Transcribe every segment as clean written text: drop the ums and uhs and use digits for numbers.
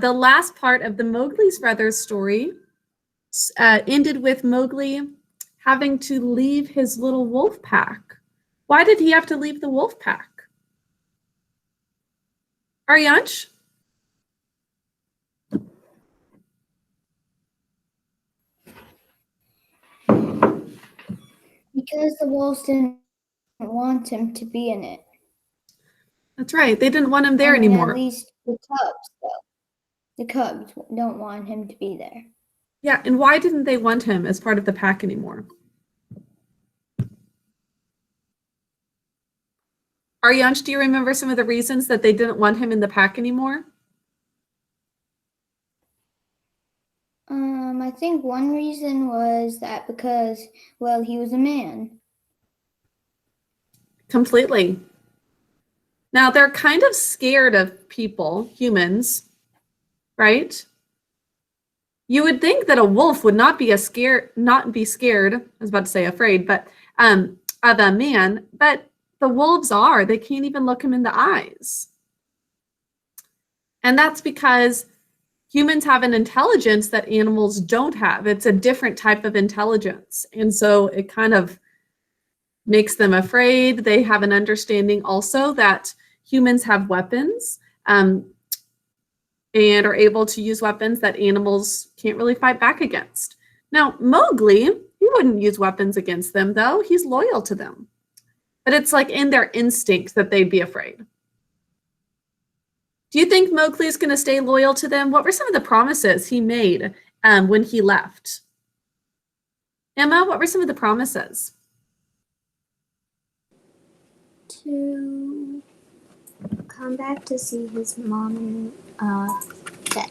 the last part of the Mowgli's Brothers story ended with Mowgli having to leave his little wolf pack. Why did he have to leave the wolf pack? Aryansh? Because the wolves didn't want him to be in it. That's right. They didn't want him there anymore. At least the cubs, though. The cubs don't want him to be there. Yeah, and why didn't they want him as part of the pack anymore? Aryansh, do you remember some of the reasons that they didn't want him in the pack anymore? I think one reason was that because, well, he was a man. Completely. Now, they're kind of scared of people, humans, right? You would think that a wolf would not be scared, I was about to say afraid, but of a man, but the wolves are. They can't even look him in the eyes. And that's because humans have an intelligence that animals don't have. It's a different type of intelligence. And so it kind of makes them afraid. They have an understanding also that humans have weapons and are able to use weapons that animals can't really fight back against. Now, Mowgli, he wouldn't use weapons against them, though. He's loyal to them. But it's like in their instinct that they'd be afraid. Do you think Mowgli is going to stay loyal to them? What were some of the promises he made when he left? Emma, what were some of the promises? To come back to see his mom and dad.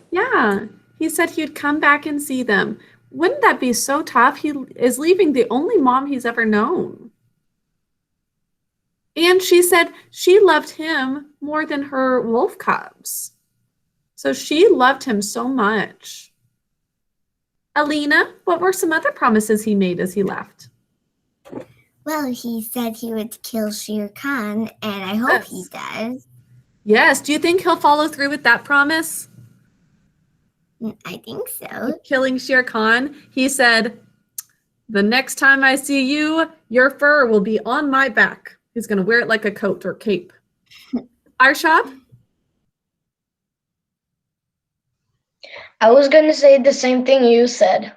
Yeah, he said he'd come back and see them. Wouldn't that be so tough? He is leaving the only mom he's ever known. And she said she loved him more than her wolf cubs. So she loved him so much. Alina, what were some other promises he made as he left? Well, he said he would kill Shere Khan, and I hope he does. Yes. Do you think he'll follow through with that promise? I think so. Killing Shere Khan. He said, the next time I see you, your fur will be on my back. He's going to wear it like a coat or cape. Arshad? I was going to say the same thing you said.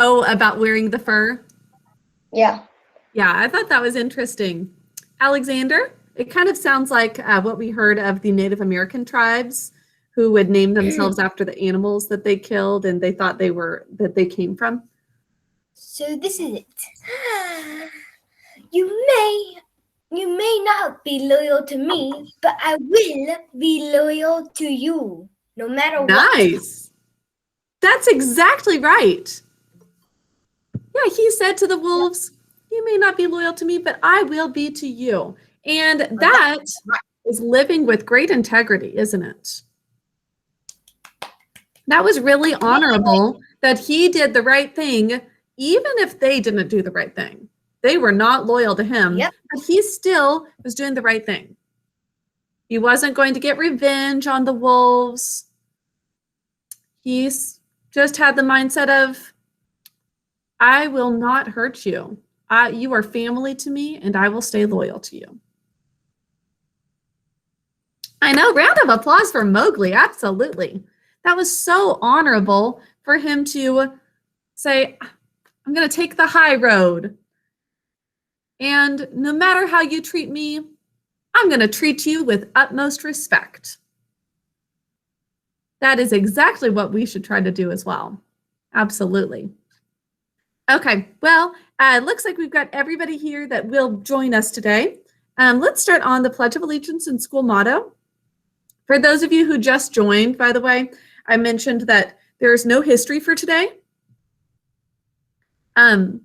Oh, about wearing the fur? Yeah. Yeah, I thought that was interesting. Alexander, it kind of sounds like what we heard of the Native American tribes who would name themselves after the animals that they killed and they thought that they came from. So this is it. You may not be loyal to me, but I will be loyal to you, no matter what. Nice. That's exactly right. Yeah, he said to the wolves, you may not be loyal to me, but I will be to you. And that is living with great integrity, isn't it? That was really honorable that he did the right thing, even if they didn't do the right thing. They were not loyal to him, but he still was doing the right thing. He wasn't going to get revenge on the wolves. He just had the mindset of, I will not hurt you. You are family to me, and I will stay loyal to you. I know, round of applause for Mowgli, absolutely. That was so honorable for him to say, I'm going to take the high road. And no matter how you treat me, I'm going to treat you with utmost respect. That is exactly what we should try to do as well. Absolutely. Okay, well, it looks like we've got everybody here that will join us today. Let's start on the Pledge of Allegiance and school motto. For those of you who just joined, by the way, I mentioned that there's no history for today. And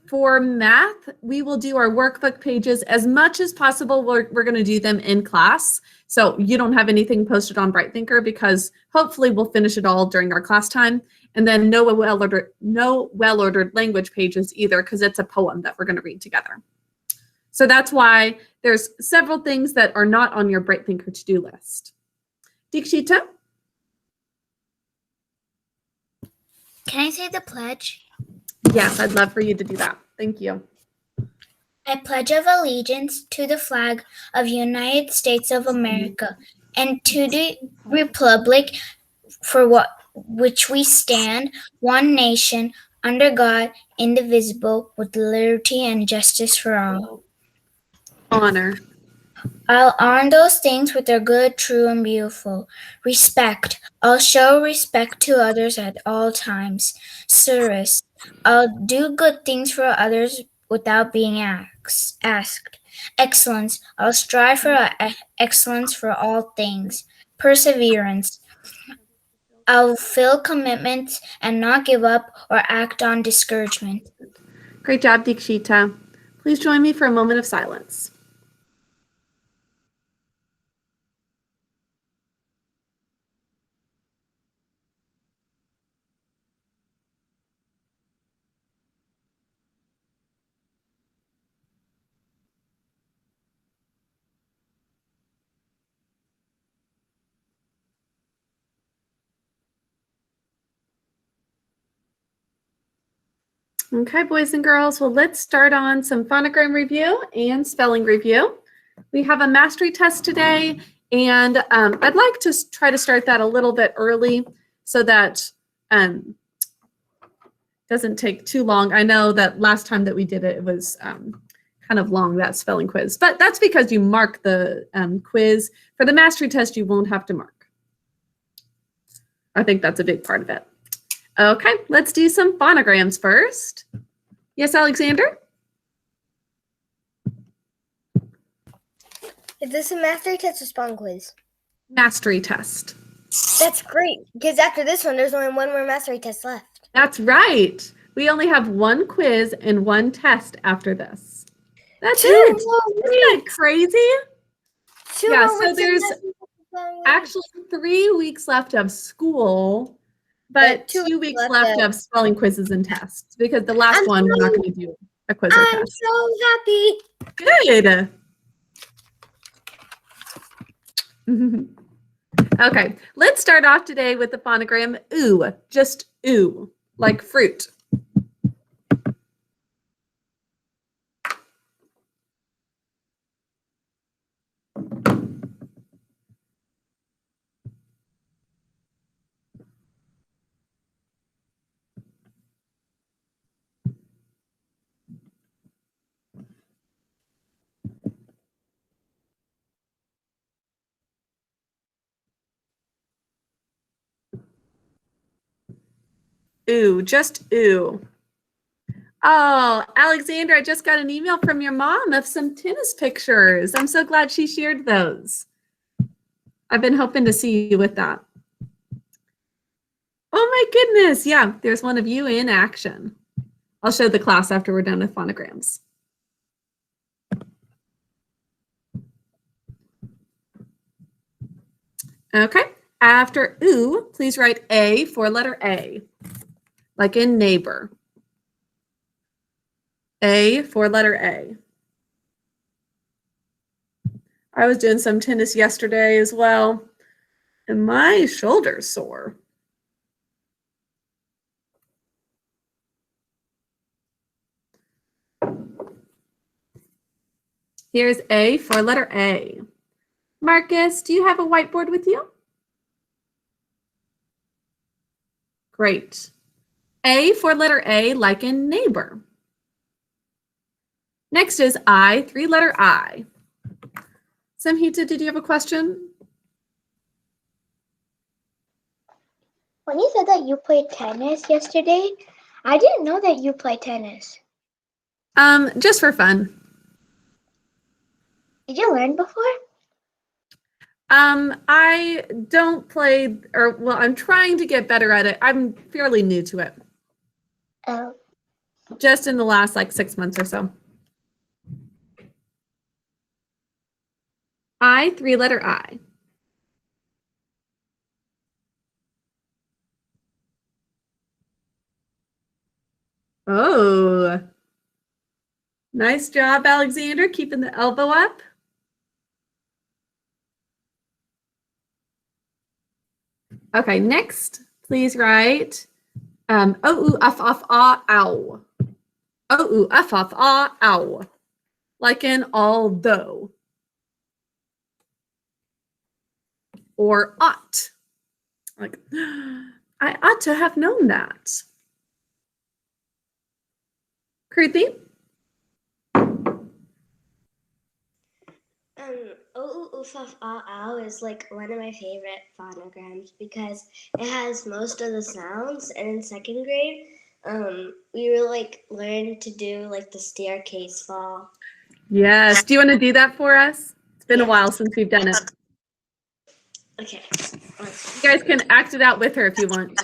for math, we will do our workbook pages as much as possible. We're going to do them in class. So you don't have anything posted on Bright Thinker because hopefully we'll finish it all during our class time. And then no well-ordered language pages either because it's a poem that we're going to read together. So that's why there's several things that are not on your Bright Thinker to-do list. Dikshita? Can I say the pledge? Yes, I'd love for you to do that. Thank you. I pledge of allegiance to the flag of United States of America and to the republic for which we stand, one nation, under God, indivisible, with liberty and justice for all. Honor. I'll earn those things which are good, true, and beautiful. Respect. I'll show respect to others at all times. Service. I'll do good things for others without being asked. Excellence. I'll strive for excellence for all things. Perseverance. I'll fulfill commitments and not give up or act on discouragement. Great job, Dikshita. Please join me for a moment of silence. Okay, boys and girls, well, let's start on some phonogram review and spelling review. We have a mastery test today, and I'd like to try to start that a little bit early so that doesn't take too long. I know that last time that we did it, it was kind of long, that spelling quiz, but that's because you mark the quiz. For the mastery test, you won't have to mark. I think that's a big part of it. Okay, let's do some phonograms first. Yes, Alexander? Is this a mastery test or spelling quiz? Mastery test. That's great, because after this one, there's only one more mastery test left. That's right. We only have one quiz and one test after this. That's it. Isn't that crazy? Yeah, so there's actually 3 weeks left of school, but 2 weeks left of spelling quizzes and tests, because the last one we're not going to do a quiz or I'm test. so happy. Good. Okay, let's start off today with the phonogram oo, just oo, like fruit. Ooh, just ooh. Oh, Alexandra, I just got an email from your mom of some tennis pictures. I'm so glad she shared those. I've been hoping to see you with that. Oh my goodness. Yeah, there's one of you in action. I'll show the class after we're done with phonograms. Okay, after ooh, please write A for letter A, like in neighbor. A for letter A. I was doing some tennis yesterday as well, and my shoulder's sore. Here's A for letter A. Marcus, do you have a whiteboard with you? Great. A for letter A, like in neighbor. Next is I, 3-letter I. Samhita, did you have a question? When you said that you played tennis yesterday, I didn't know that you play tennis. Just for fun. Did you learn before? I don't play, or well, I'm trying to get better at it. I'm fairly new to it. Oh. Just in the last like 6 months or so. I, 3-letter I. Oh, Nice job, Alexander, keeping the elbow up. Okay, next, please write O-oo, F, ah, ow. O-oo, F, ah, ow. Like in although. Or ought. Like, I ought to have known that. Kruti? Ooh, oof, ow, ow is like one of my favorite phonograms because it has most of the sounds. And in second grade, we were like learn to do like the staircase fall. Yes. Do you want to do that for us? It's been a Yeah. while since we've done it. Okay. You guys can act it out with her if you want.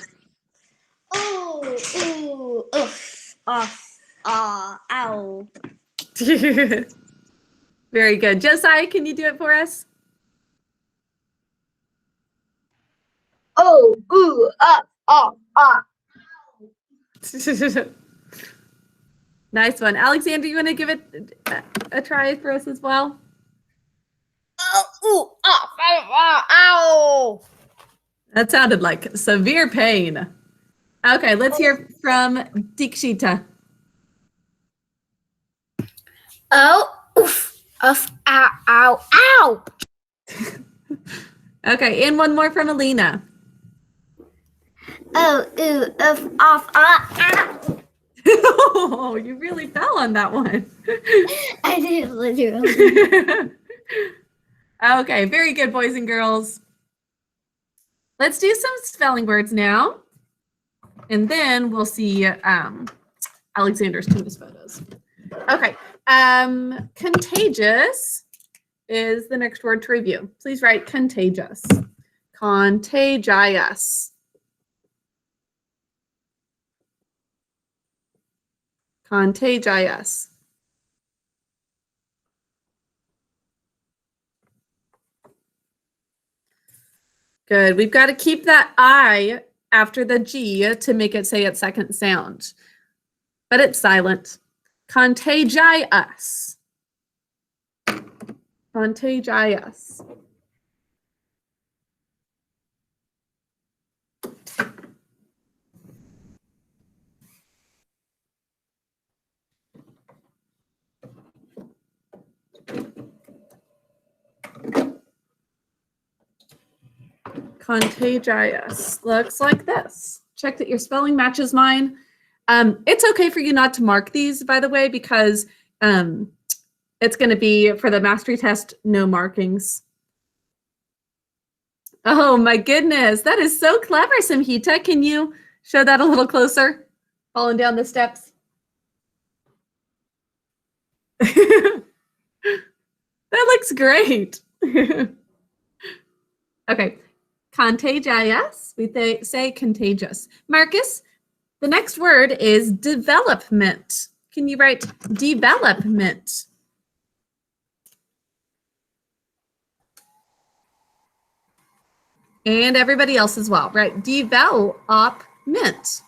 Oh, ooh, oof, off, ah, ow. Very good. Josiah, can you do it for us? Oh, ooh, ah. Nice one. Alexander, you want to give it a try for us as well? Oh, ooh, ow. That sounded like severe pain. Okay, let's hear from Dikshita. Oh, oof, ow, ow, ow. Okay, and one more from Alina. Oh, ooh, oof, off, ow. Oh, you really fell on that one. I did literally. Okay, very good, boys and girls. Let's do some spelling words now. And then we'll see Alexander's tennis photos. Okay, contagious is the next word to review. Please write contagious. Contagious. Contagious. Good. We've got to keep that I after the G to make it say its second sound. But it's silent. Contagious. Contagious. Contagious looks like this. Check that your spelling matches mine. It's okay for you not to mark these, by the way, because it's going to be for the mastery test, no markings. Oh my goodness, that is so clever, Samhita. Can you show that a little closer? Falling down the steps. That looks great. Okay, contagious. We say contagious. Marcus, the next word is development. Can you write development? And everybody else as well, right? Development.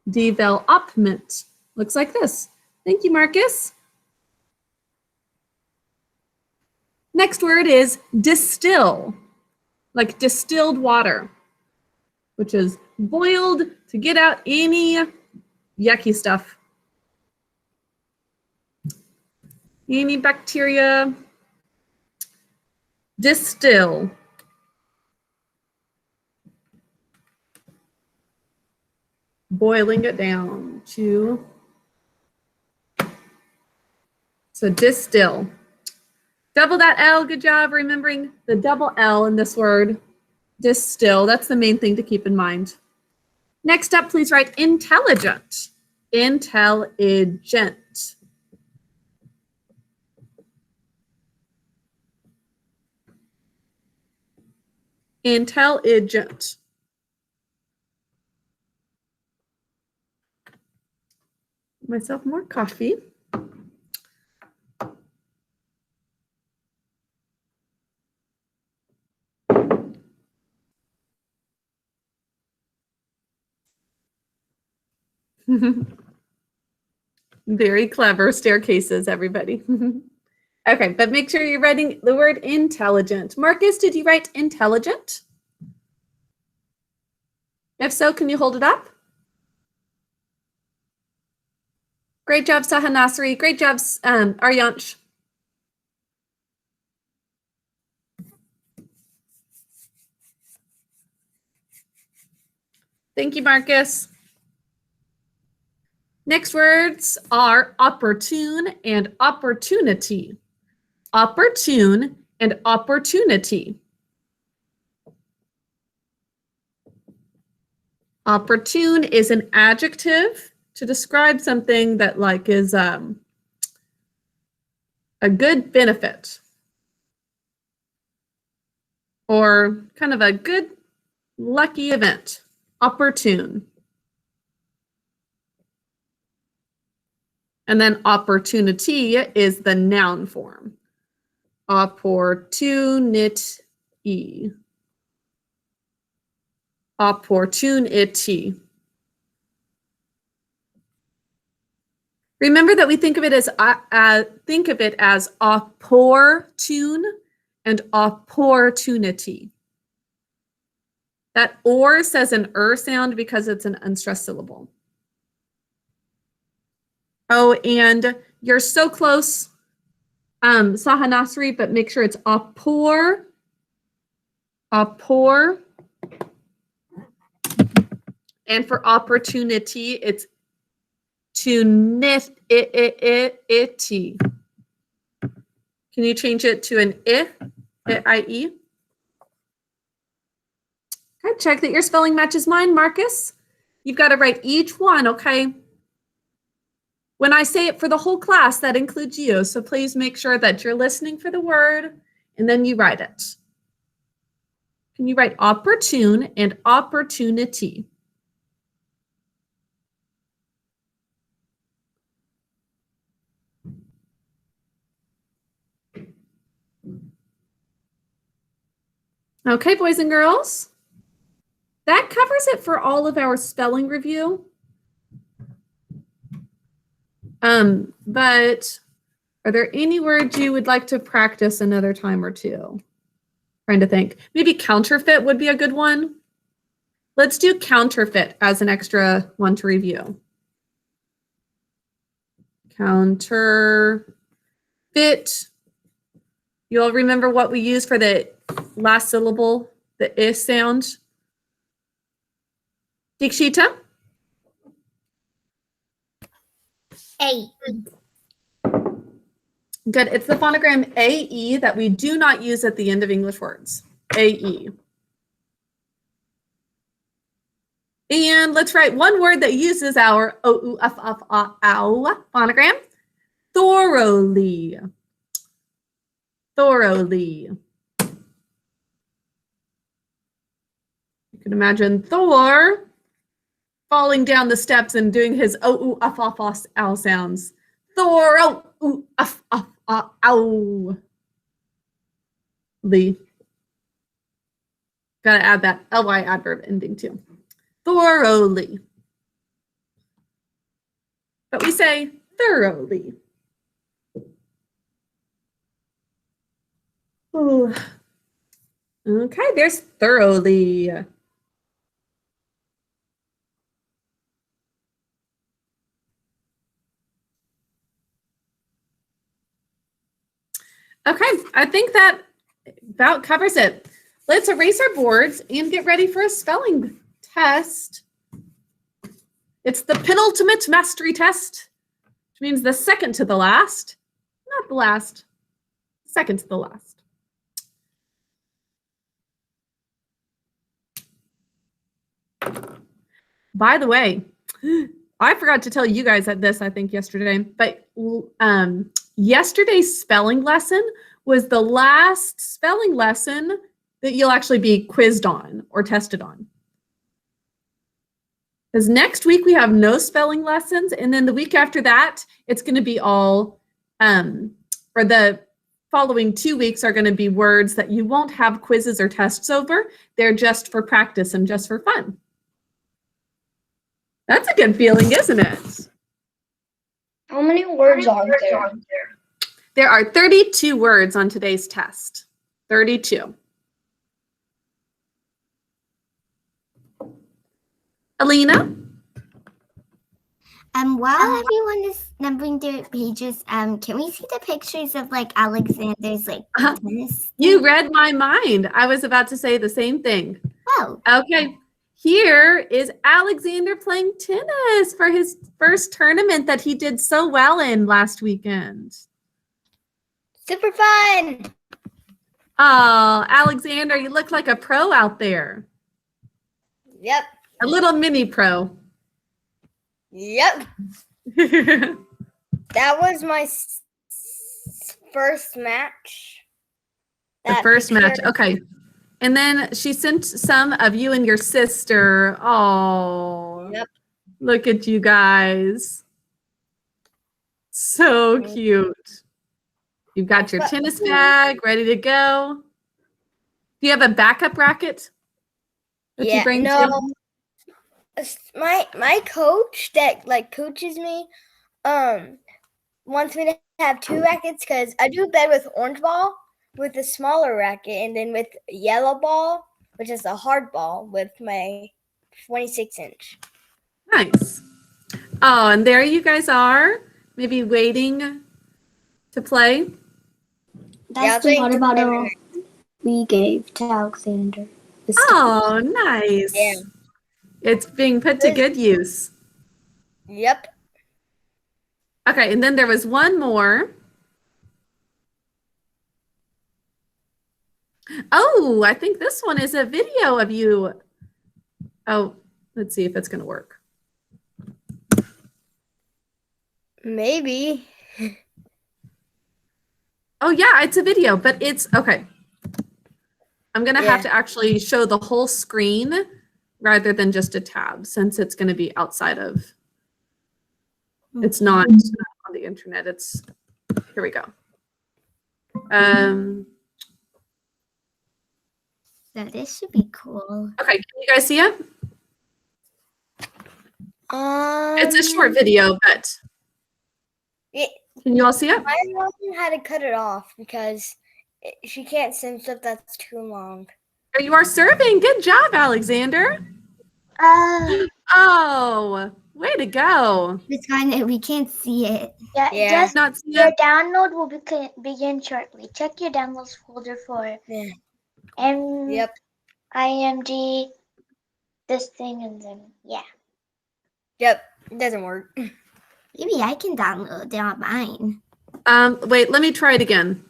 Development. Looks like this. Thank you, Marcus. Next word is distill, like distilled water, which is boiled to get out any yucky stuff. Any bacteria. Distill. Boiling it down to, so distill. Double that L, good job remembering the double L in this word. Distill, that's the main thing to keep in mind. Next up, please write intelligent. Intelligent. Intelligent. Myself more coffee. Very clever staircases, everybody. Okay, but make sure you're writing the word intelligent. Marcus, did you write intelligent? If so, can you hold it up? Great job, Sahanasri. Great job, Aryansh. Thank you, Marcus. Next words are opportune and opportunity. Opportune and opportunity. Opportune is an adjective to describe something that like is a good benefit or kind of a good lucky event. Opportune. And then opportunity is the noun form. Opportunity. Opportunity. Remember that we think of it as opportune and opportunity. That or says an sound because it's an unstressed syllable. Oh, and you're so close, Sahanasri, but make sure it's opor. And for opportunity, it's tunity. Can you change it to an I-E? Okay, check that your spelling matches mine, Marcus. You've got to write each one, okay? When I say it for the whole class, that includes you. So please make sure that you're listening for the word and then you write it. Can you write opportune and opportunity? Okay, boys and girls. That covers it for all of our spelling review. But are there any words you would like to practice another time or two? Trying to think. Maybe counterfeit would be a good one. Let's do counterfeit as an extra one to review. Counterfeit. You all remember what we use for the last syllable, the I sound? Dikshita? A. Good. It's the phonogram AE that we do not use at the end of English words. AE. And let's write one word that uses our OU-F-F-A-OW phonogram. Thoroughly. Thoroughly. You can imagine Thor falling down the steps and doing his OU-F-F-A-OW sounds. Thoroughly. Gotta add that ly adverb ending too. Thoroughly. But we say thoroughly. Ooh. Okay, there's thoroughly. Okay, I think that about covers it. Let's erase our boards and get ready for a spelling test. It's the penultimate mastery test, which means the second to the last, not the last, second to the last. By the way, I forgot to tell you guys this, I think, yesterday, but yesterday's spelling lesson was the last spelling lesson that you'll actually be quizzed on or tested on. Because next week we have no spelling lessons, and then the week after that, it's going to be all, or the following 2 weeks are going to be words that you won't have quizzes or tests over. They're just for practice and just for fun. That's a good feeling, isn't it? How many words are there? There are 32 words on today's test. 32. Alina? While everyone is numbering their pages, can we see the pictures of like Alexander's like tennis? You read my mind. I was about to say the same thing. Oh, Okay. Here is Alexander playing tennis for his first tournament that he did so well in last weekend. Super fun. Oh, Alexander, you look like a pro out there. Yep. A little mini pro. Yep. Okay, That was my first match. the That first match. picture- Okay. And then she sent some of you and your sister. Oh, Yep. look at you guys. So cute. You've got your tennis bag ready to go. Do you have a backup racket that you bring no. too? My coach that like coaches me wants me to have 2 rackets because I do better with orange ball with a smaller racket and then with yellow ball, which is a hard ball, with my 26-inch. Nice. Oh, and there you guys are, maybe waiting to play. That's I'll the water take bottle we gave to Alexander. Oh, nice. Yeah. It's being put to good use. Yep. Okay, and then there was one more. Oh, I think this one is a video of you. Oh, let's see if it's going to work. Maybe. Oh, yeah, it's a video, but it's okay. I'm going to have to actually show the whole screen rather than just a tab since it's going to be outside of, it's not on the internet. It's, here we go. so this should be cool. Okay, can you guys see it? It's a short Um, video, but it, can you all see it? my mom had to cut it off because she can't send stuff that's too long. You are serving. Good job, Alexander. Oh, way to go. It's fine that we can't see it. Yeah. Just Not see your it? download will begin shortly. Check your downloads folder for Yeah. IMG, this thing, and then yeah. Yep. It doesn't work. Maybe I can download it on mine. Wait, let me try it again.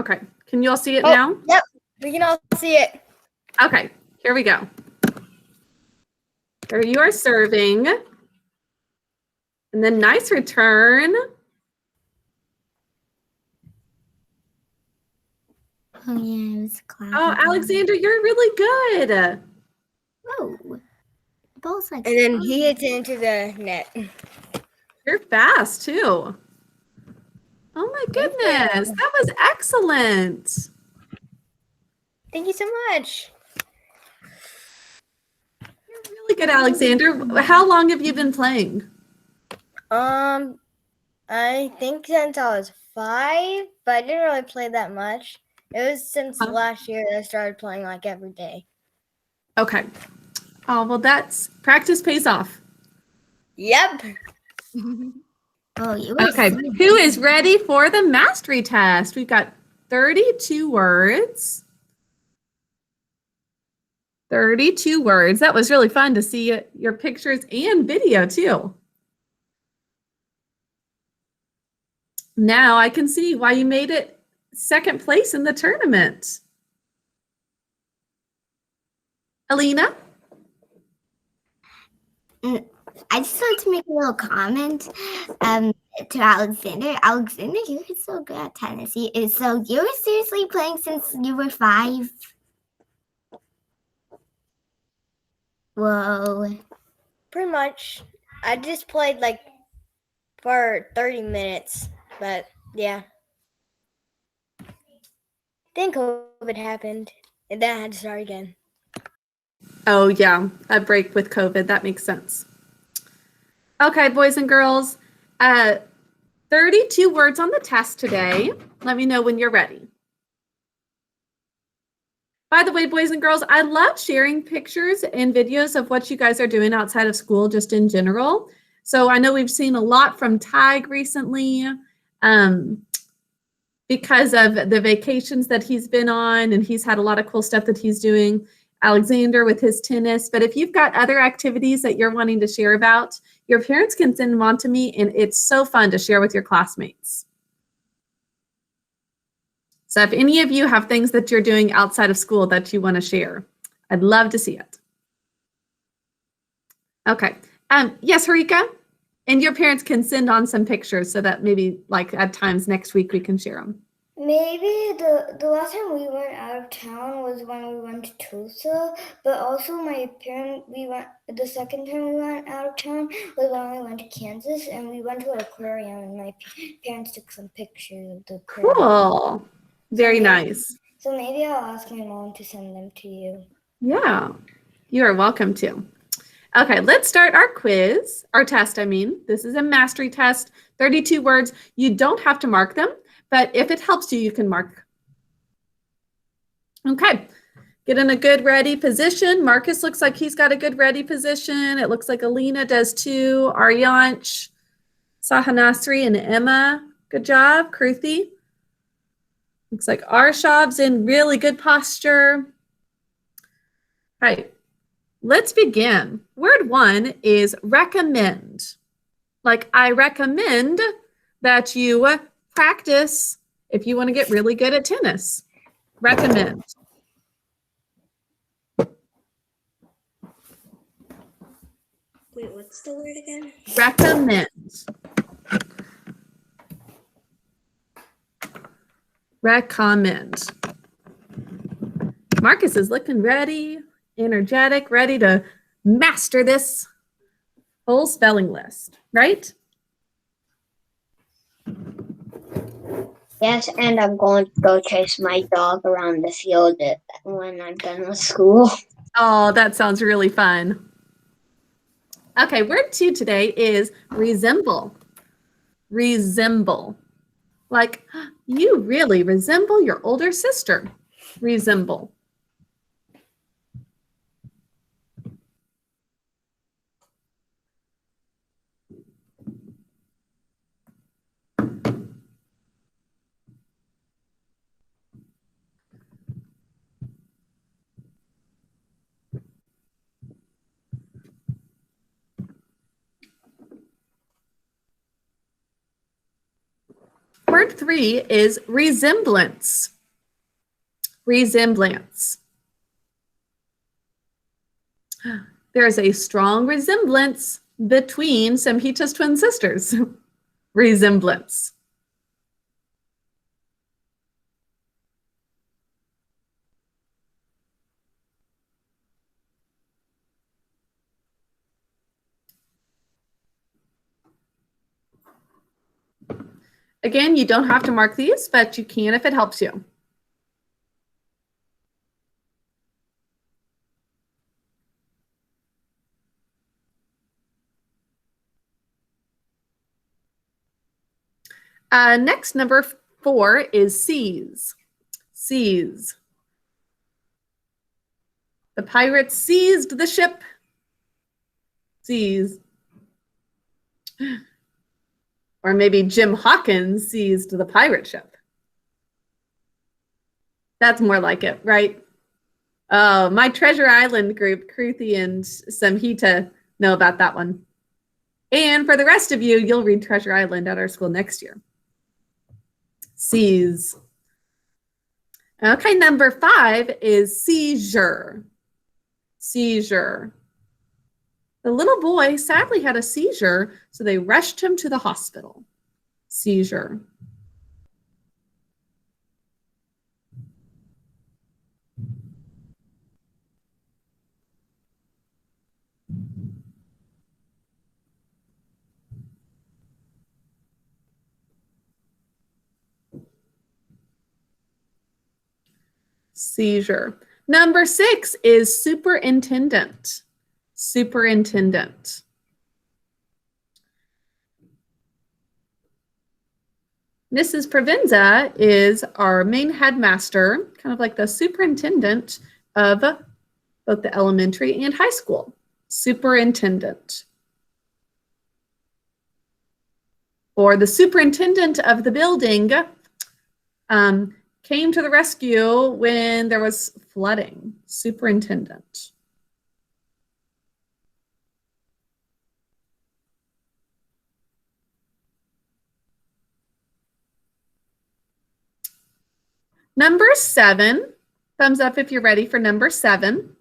Okay, can you all see it now? Yep. We can all see it. Okay, here we go. Here you are serving. And then nice return. Oh yeah, it was cloudy. Oh, Alexander, you're really good. Oh, the ball's like. And then he hits it into the net. You're fast too. Oh my goodness, that was excellent. Thank you so much. You're really good, Alexander. How long have you been playing? I think since I was 5, but I didn't really play that much. It was since last year that I started playing like every day. Okay. Oh, well, that's practice pays off. Yep. Oh, you were Okay, so who is ready for the mastery test? We've got 32 words. 32 words. That was really fun to see your pictures and video too. Now I can see why you made it second place in the tournament. Alina? I just want to make a little comment to Alexander. Alexander, you're so good at tennis. So you were seriously playing since you were 5? Whoa. Pretty much. I just played like for 30 minutes, but yeah. Then COVID happened, and then I had to start again. Oh, yeah, a break with COVID. That makes sense. Okay, boys and girls, 32 words on the test today. Let me know when you're ready. By the way, boys and girls, I love sharing pictures and videos of what you guys are doing outside of school, just in general. So I know we've seen a lot from Tig recently because of the vacations that he's been on, and he's had a lot of cool stuff that he's doing. Alexander with his tennis. But if you've got other activities that you're wanting to share about, your parents can send them on to me, and it's so fun to share with your classmates. So if any of you have things that you're doing outside of school that you want to share, I'd love to see it. Okay. Yes, Harika? And your parents can send on some pictures so that maybe like at times next week we can share them. Maybe the last time we went out of town was when we went to Tulsa, but also the second time we went out of town was when we went to Kansas, and we went to an aquarium, and my parents took some pictures of the aquarium. Cool. Very nice. So maybe I'll ask my mom to send them to you. Yeah, you are welcome to. Okay, let's start our quiz, our test, I mean. This is a mastery test, 32 words. You don't have to mark them, but if it helps you, you can mark. Okay, get in a good ready position. Marcus looks like he's got a good ready position. It looks like Alina does too. Aryansh, Sahanasri, and Emma. Good job, Kruthi. Looks like Arshav's in really good posture. All right, let's begin. Word 1 is recommend. Like, I recommend that you practice if you want to get really good at tennis. Recommend. Wait, what's the word again? Recommend. Recommend. Marcus is looking ready, energetic, ready to master this whole spelling list, right? Yes, and I'm going to go chase my dog around the field when I'm done with school. Oh, that sounds really fun. Okay, word 2 today is resemble. Resemble. Like, you really resemble your older sister. Resemble. Word 3 is resemblance. Resemblance. There's a strong resemblance between Samhita's twin sisters. Resemblance. Again, you don't have to mark these, but you can if it helps you. Next, number 4 is seize. Seize. The pirates seized the ship. Seize. Or maybe Jim Hawkins seized the pirate ship. That's more like it, right? Oh, my Treasure Island group, Kruthi and Samhita, know about that one. And for the rest of you, you'll read Treasure Island at our school next year. Seize. Okay, number 5 is seizure. Seizure. The little boy sadly had a seizure, so they rushed him to the hospital. Seizure. Seizure. Number 6 is superintendent. Superintendent. Mrs. Provenza is our main headmaster, kind of like the superintendent of both the elementary and high school. Superintendent. Or the superintendent of the building came to the rescue when there was flooding. Superintendent. Number 7, thumbs up if you're ready for number 7.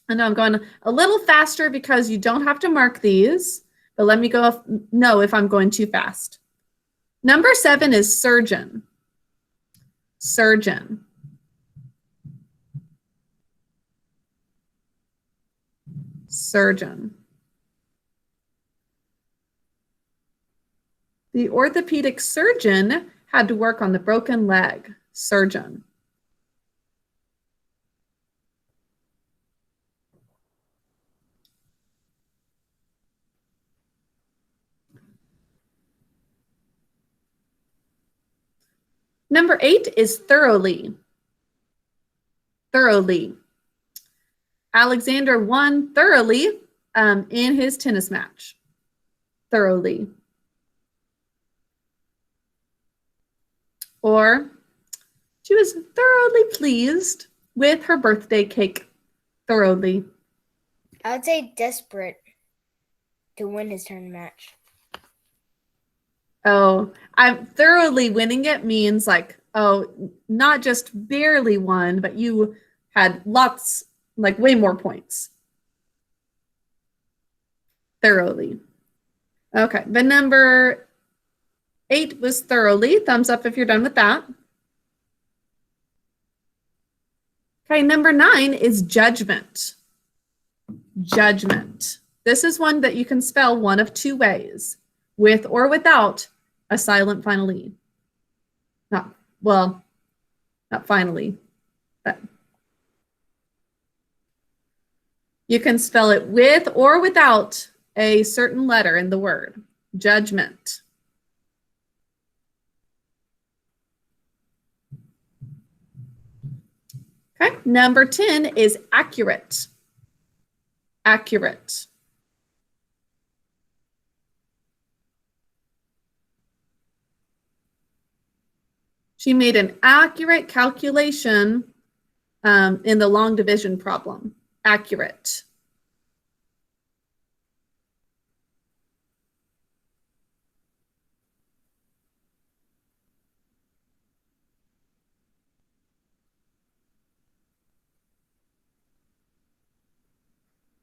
I know I'm going a little faster because you don't have to mark these, but let me know if I'm going too fast. Number 7 is surgeon. Surgeon. Surgeon. The orthopedic surgeon had to work on the broken leg. Surgeon. Number 8 is thoroughly. Thoroughly. Alexander won thoroughly in his tennis match. Thoroughly. Or she was thoroughly pleased with her birthday cake. Thoroughly. I would say desperate to win his turn match. Oh, I'm thoroughly winning it means like, oh, not just barely won, but you had lots, like way more points. Thoroughly. Okay, the number 8 was thoroughly. Thumbs up if you're done with that. Okay, number 9 is judgment. Judgment. This is one that you can spell one of 2 ways, with or without a silent final E. Not finally, but you can spell it with or without a certain letter in the word. Judgment. Okay, number 10 is accurate. Accurate. She made an accurate calculation in the long division problem. Accurate.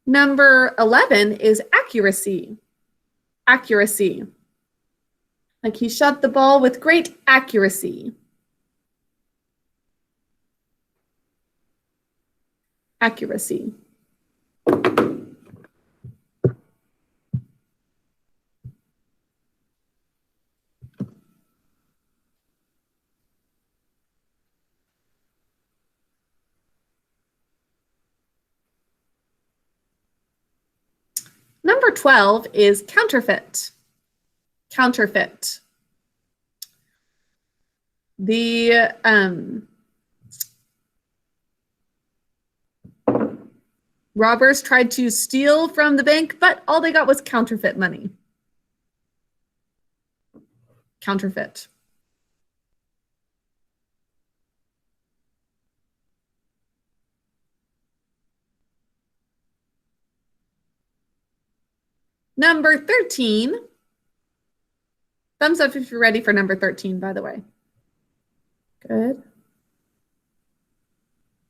Number 11 is accuracy. Accuracy. Like he shot the ball with great accuracy. Accuracy. Number 12 is counterfeit. Counterfeit. The robbers tried to steal from the bank, but all they got was counterfeit money. Counterfeit. Number 13. Thumbs up if you're ready for number 13, by the way. Good.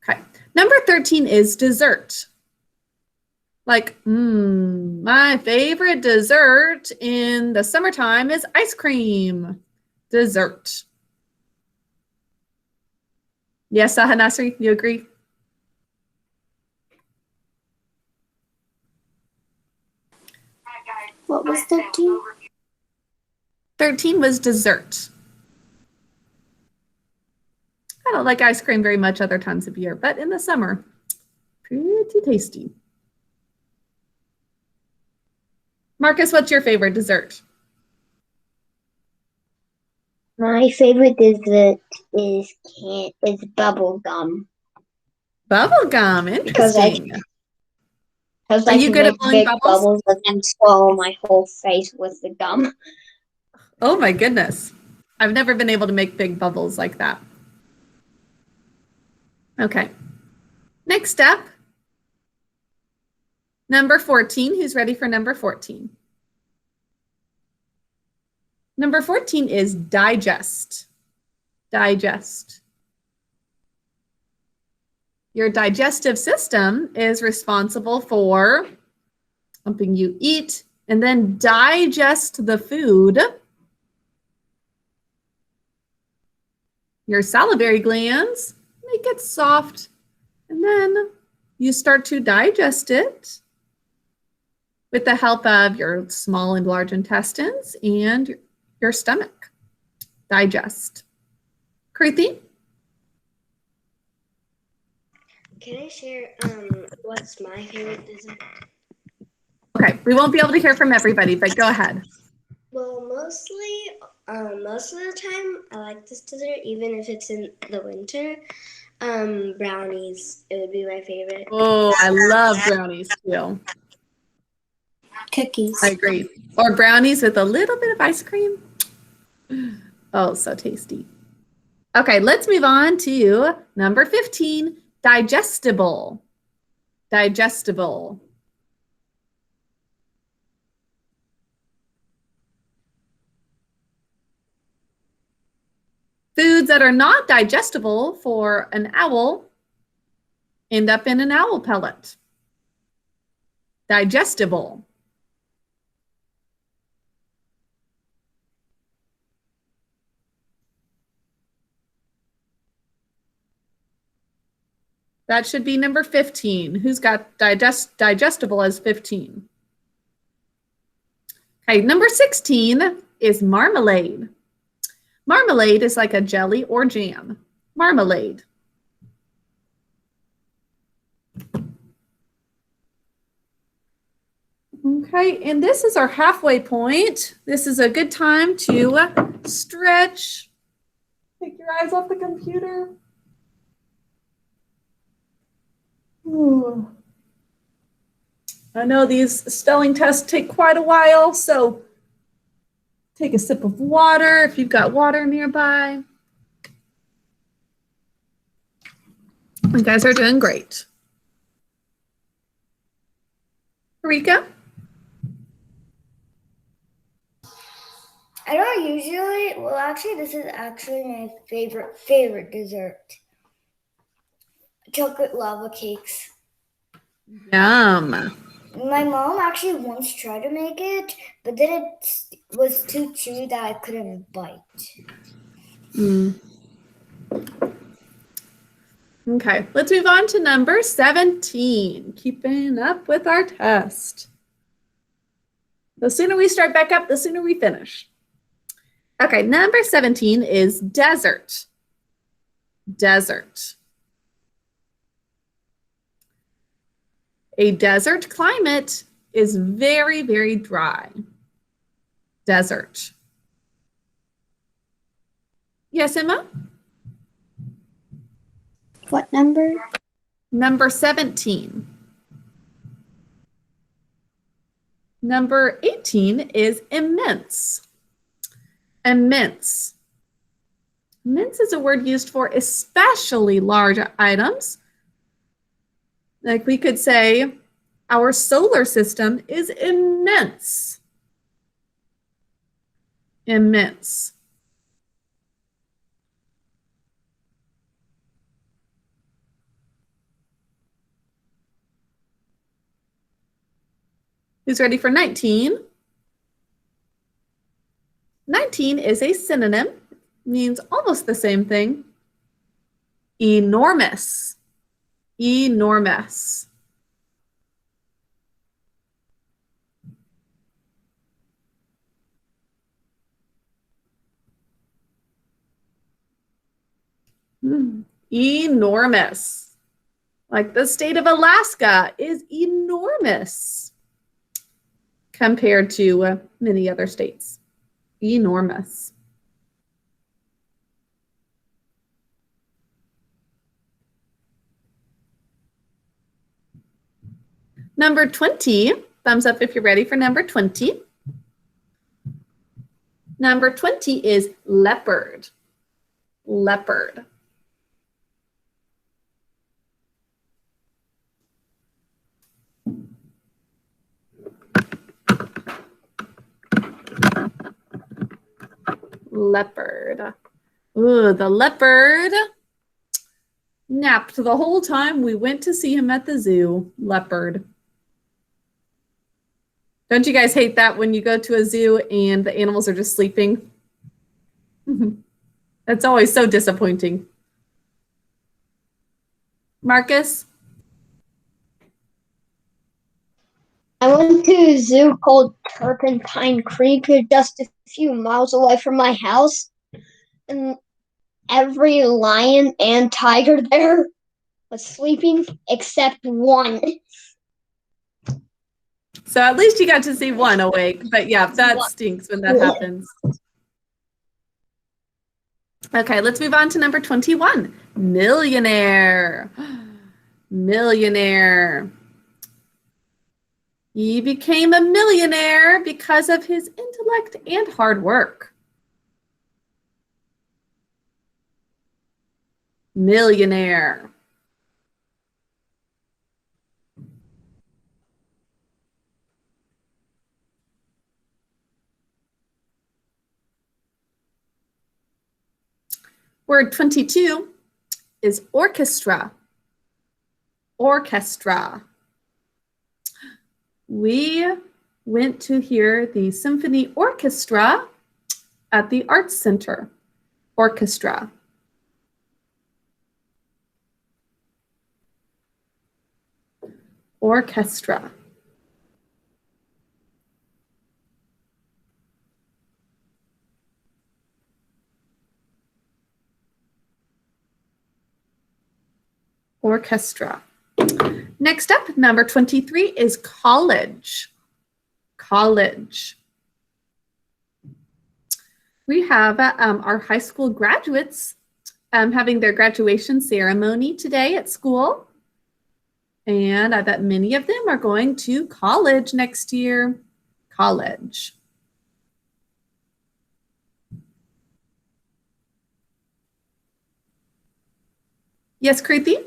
Okay. Number 13 is dessert. Like, my favorite dessert in the summertime is ice cream. Dessert. Yes, Sahanasri, you agree? What was 13? 13 was dessert. I don't like ice cream very much other times of year, but in the summer, pretty tasty. Marcus, what's your favorite dessert? My favorite dessert is bubble gum. Bubble gum, interesting. Because Are I you can good at make blowing big bubbles? bubbles and then swallow my whole face with the gum. Oh my goodness. I've never been able to make big bubbles like that. Okay. Next up, number 14. Who's ready for number 14? Number 14 is digest. Digest. Your digestive system is responsible for something you eat and then digest the food. Your salivary glands make it soft, and then you start to digest it with the help of your small and large intestines and your stomach. Digest. Kruti? Can I share what's my favorite dessert? Okay, we won't be able to hear from everybody, but go ahead. Well, most of the time, I like this dessert, even if it's in the winter. Brownies, it would be my favorite. Oh, I love brownies too. Cookies. I agree. Or brownies with a little bit of ice cream. Oh, so tasty. Okay, let's move on to number 15, digestible. Digestible. Foods that are not digestible for an owl end up in an owl pellet. Digestible. That should be number 15. Who's got digestible as 15? Okay, number 16 is marmalade. Marmalade is like a jelly or jam. Marmalade. Okay, and this is our halfway point. This is a good time to stretch. Take your eyes off the computer. Ooh. I know these spelling tests take quite a while, so take a sip of water if you've got water nearby. You guys are doing great. Rika? I don't usually, well, actually, this is actually my favorite dessert. Chocolate lava cakes. Yum. My mom actually once tried to make it, but then it was too chewy that I couldn't bite. Okay, let's move on to number 17. Keeping up with our test. The sooner we start back up, the sooner we finish. Okay, number 17 is desert. Desert. A desert climate is very, very dry. Desert. Yes, Emma? What number? Number 17. Number 18 is immense. Immense. Immense is a word used for especially large items. Like we could say, our solar system is immense. Immense. Who's ready for 19? 19 is a synonym, means almost the same thing. Enormous. Enormous. Enormous. Like the state of Alaska is enormous compared to many other states. Enormous. Number 20, thumbs up if you're ready for number 20. Number 20 is leopard. Leopard. Leopard. Ooh, the leopard napped the whole time we went to see him at the zoo. Leopard. Don't you guys hate that when you go to a zoo and the animals are just sleeping? That's always so disappointing. Marcus? I went to a zoo called Turpentine Creek, just a few miles away from my house. And every lion and tiger there was sleeping except one. So at least you got to see one awake. But yeah, that stinks when that happens. Okay, let's move on to number 21. Millionaire. Millionaire. He became a millionaire because of his intellect and hard work. Millionaire. Word 22 is orchestra. Orchestra. We went to hear the symphony orchestra at the Arts Center. Orchestra. Orchestra. Orchestra. Next up, number 23 is college. College. We have our high school graduates having their graduation ceremony today at school. And I bet many of them are going to college next year. College. Yes, Kriti?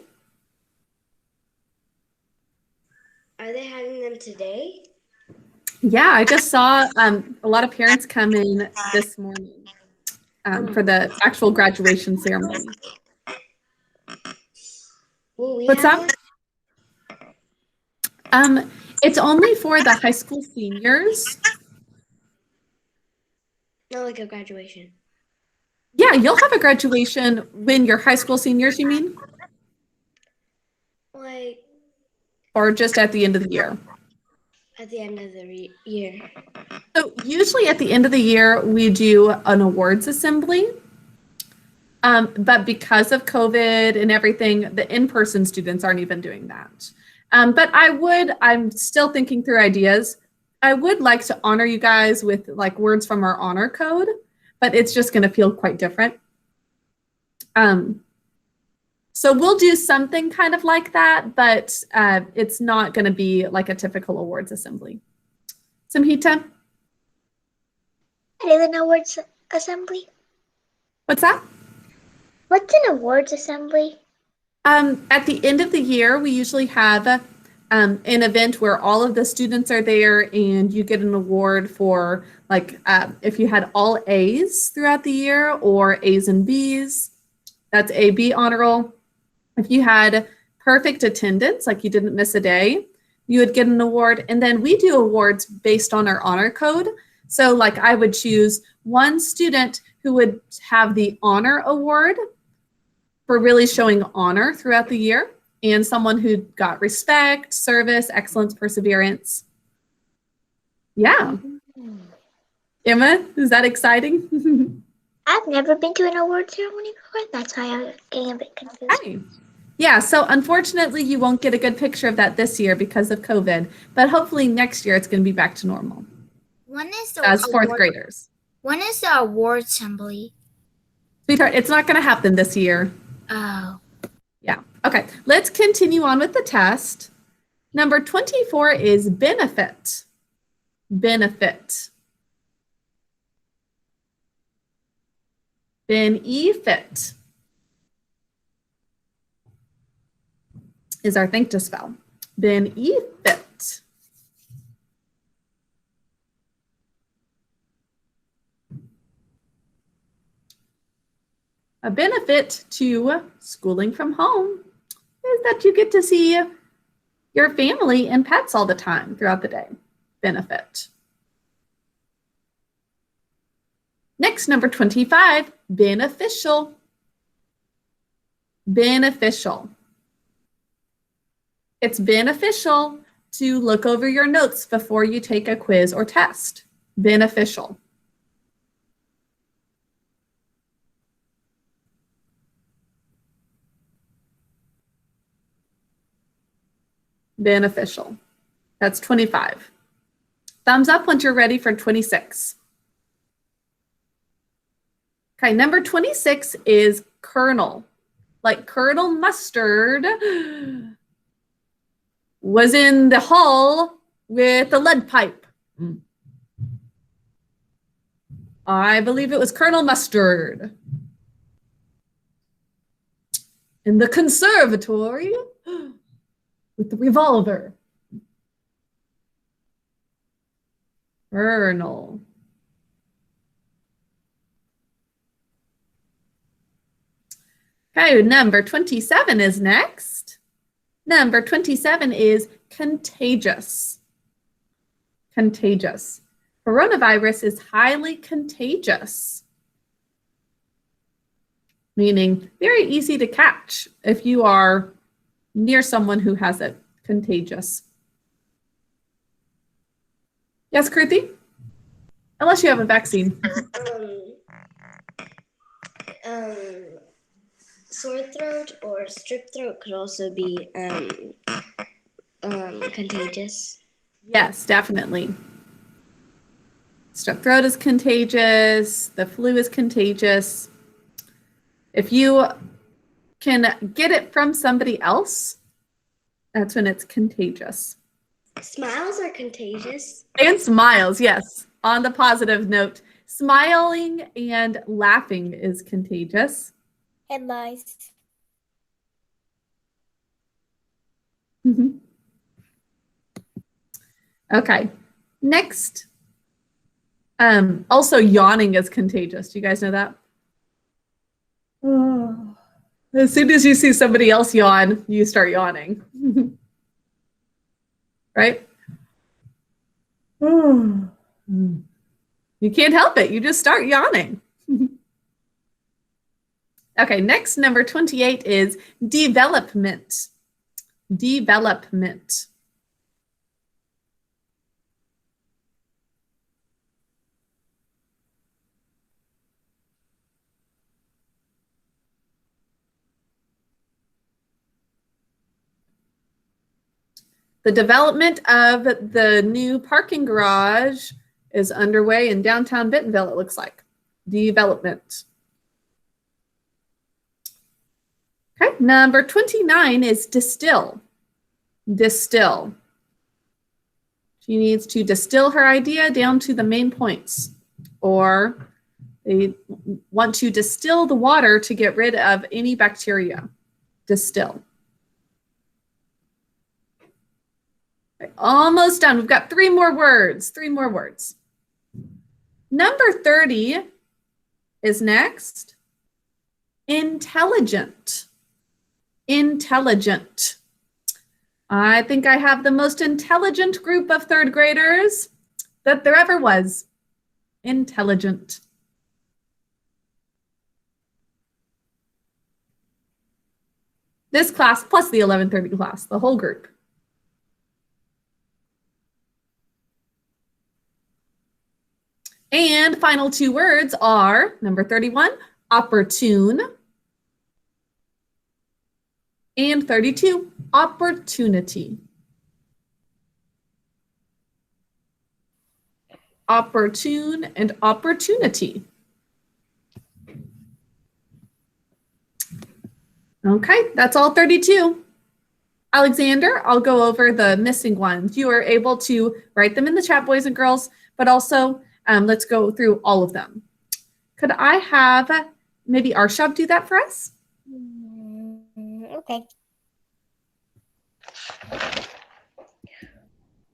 Are they having them today? Yeah, I just saw a lot of parents come in this morning for the actual graduation ceremony. What's that? It's only for the high school seniors. Not like a graduation. Yeah, you'll have a graduation when you're high school seniors, you mean? Like Or just at the end of the year? at the end of the year. So usually at the end of the year, we do an awards assembly. But because of COVID and everything, the in-person students aren't even doing that. But I'm still thinking through ideas. I would like to honor you guys with like words from our honor code, but it's just going to feel quite different. So we'll do something kind of like that, but it's not going to be like a typical awards assembly. Samhita? What is an awards assembly? What's that? What's an awards assembly? At the end of the year, we usually have an event where all of the students are there and you get an award for like if you had all A's throughout the year or A's and B's, that's A-B honor roll. If you had perfect attendance, like you didn't miss a day, you would get an award. And then we do awards based on our honor code. So like I would choose one student who would have the honor award for really showing honor throughout the year, and someone who got respect, service, excellence, perseverance. Yeah. Emma, is that exciting? I've never been to an award ceremony before. That's why I'm getting a bit confused. Hi. Yeah, so unfortunately you won't get a good picture of that this year because of COVID, but hopefully next year it's going to be back to normal When is the as fourth award- graders. When is the award assembly? Sweetheart, it's not going to happen this year. Oh. Yeah. Okay, let's continue on with the test. Number 24 is benefit. Benefit. Benefit is our think to spell. Benefit. A benefit to schooling from home is that you get to see your family and pets all the time throughout the day. Benefit. Next, number 25, beneficial. Beneficial. It's beneficial to look over your notes before you take a quiz or test. Beneficial. Beneficial. That's 25. Thumbs up once you're ready for 26. Okay, number 26 is Colonel. Like Colonel Mustard was in the hall with a lead pipe. I believe it was Colonel Mustard. In the conservatory with the revolver. Colonel. Okay, number 27 is next. Number 27 is contagious. Contagious. Coronavirus is highly contagious, meaning very easy to catch if you are near someone who has it. Contagious. Yes, Kruti? Unless you have a vaccine. Sore throat or strep throat could also be contagious. Yes, definitely. Strep throat is contagious. The flu is contagious. If you can get it from somebody else, that's when it's contagious. Smiles are contagious. And smiles, yes. On the positive note, smiling and laughing is contagious. Head lice. Okay, next. Also, yawning is contagious. Do you guys know that? As soon as you see somebody else yawn, you start yawning. Right? You can't help it. You just start yawning. Okay, next, number 28 is development. Development. The development of the new parking garage is underway in downtown Bentonville, it looks like. Development. Okay, number 29 is distill. Distill. She needs to distill her idea down to the main points, or they want to distill the water to get rid of any bacteria. Distill. Okay, almost done. We've got three more words. Number 30 is next. Intelligent. Intelligent. I think I have the most intelligent group of third graders that there ever was. Intelligent. This class plus the 11:30 class, the whole group. And final two words are number 31, opportune, and 32, opportunity. Opportune and opportunity. Okay, that's all 32. Alexander, I'll go over the missing ones. You are able to write them in the chat, boys and girls, but also let's go through all of them. Could I have maybe Arshab do that for us? Okay.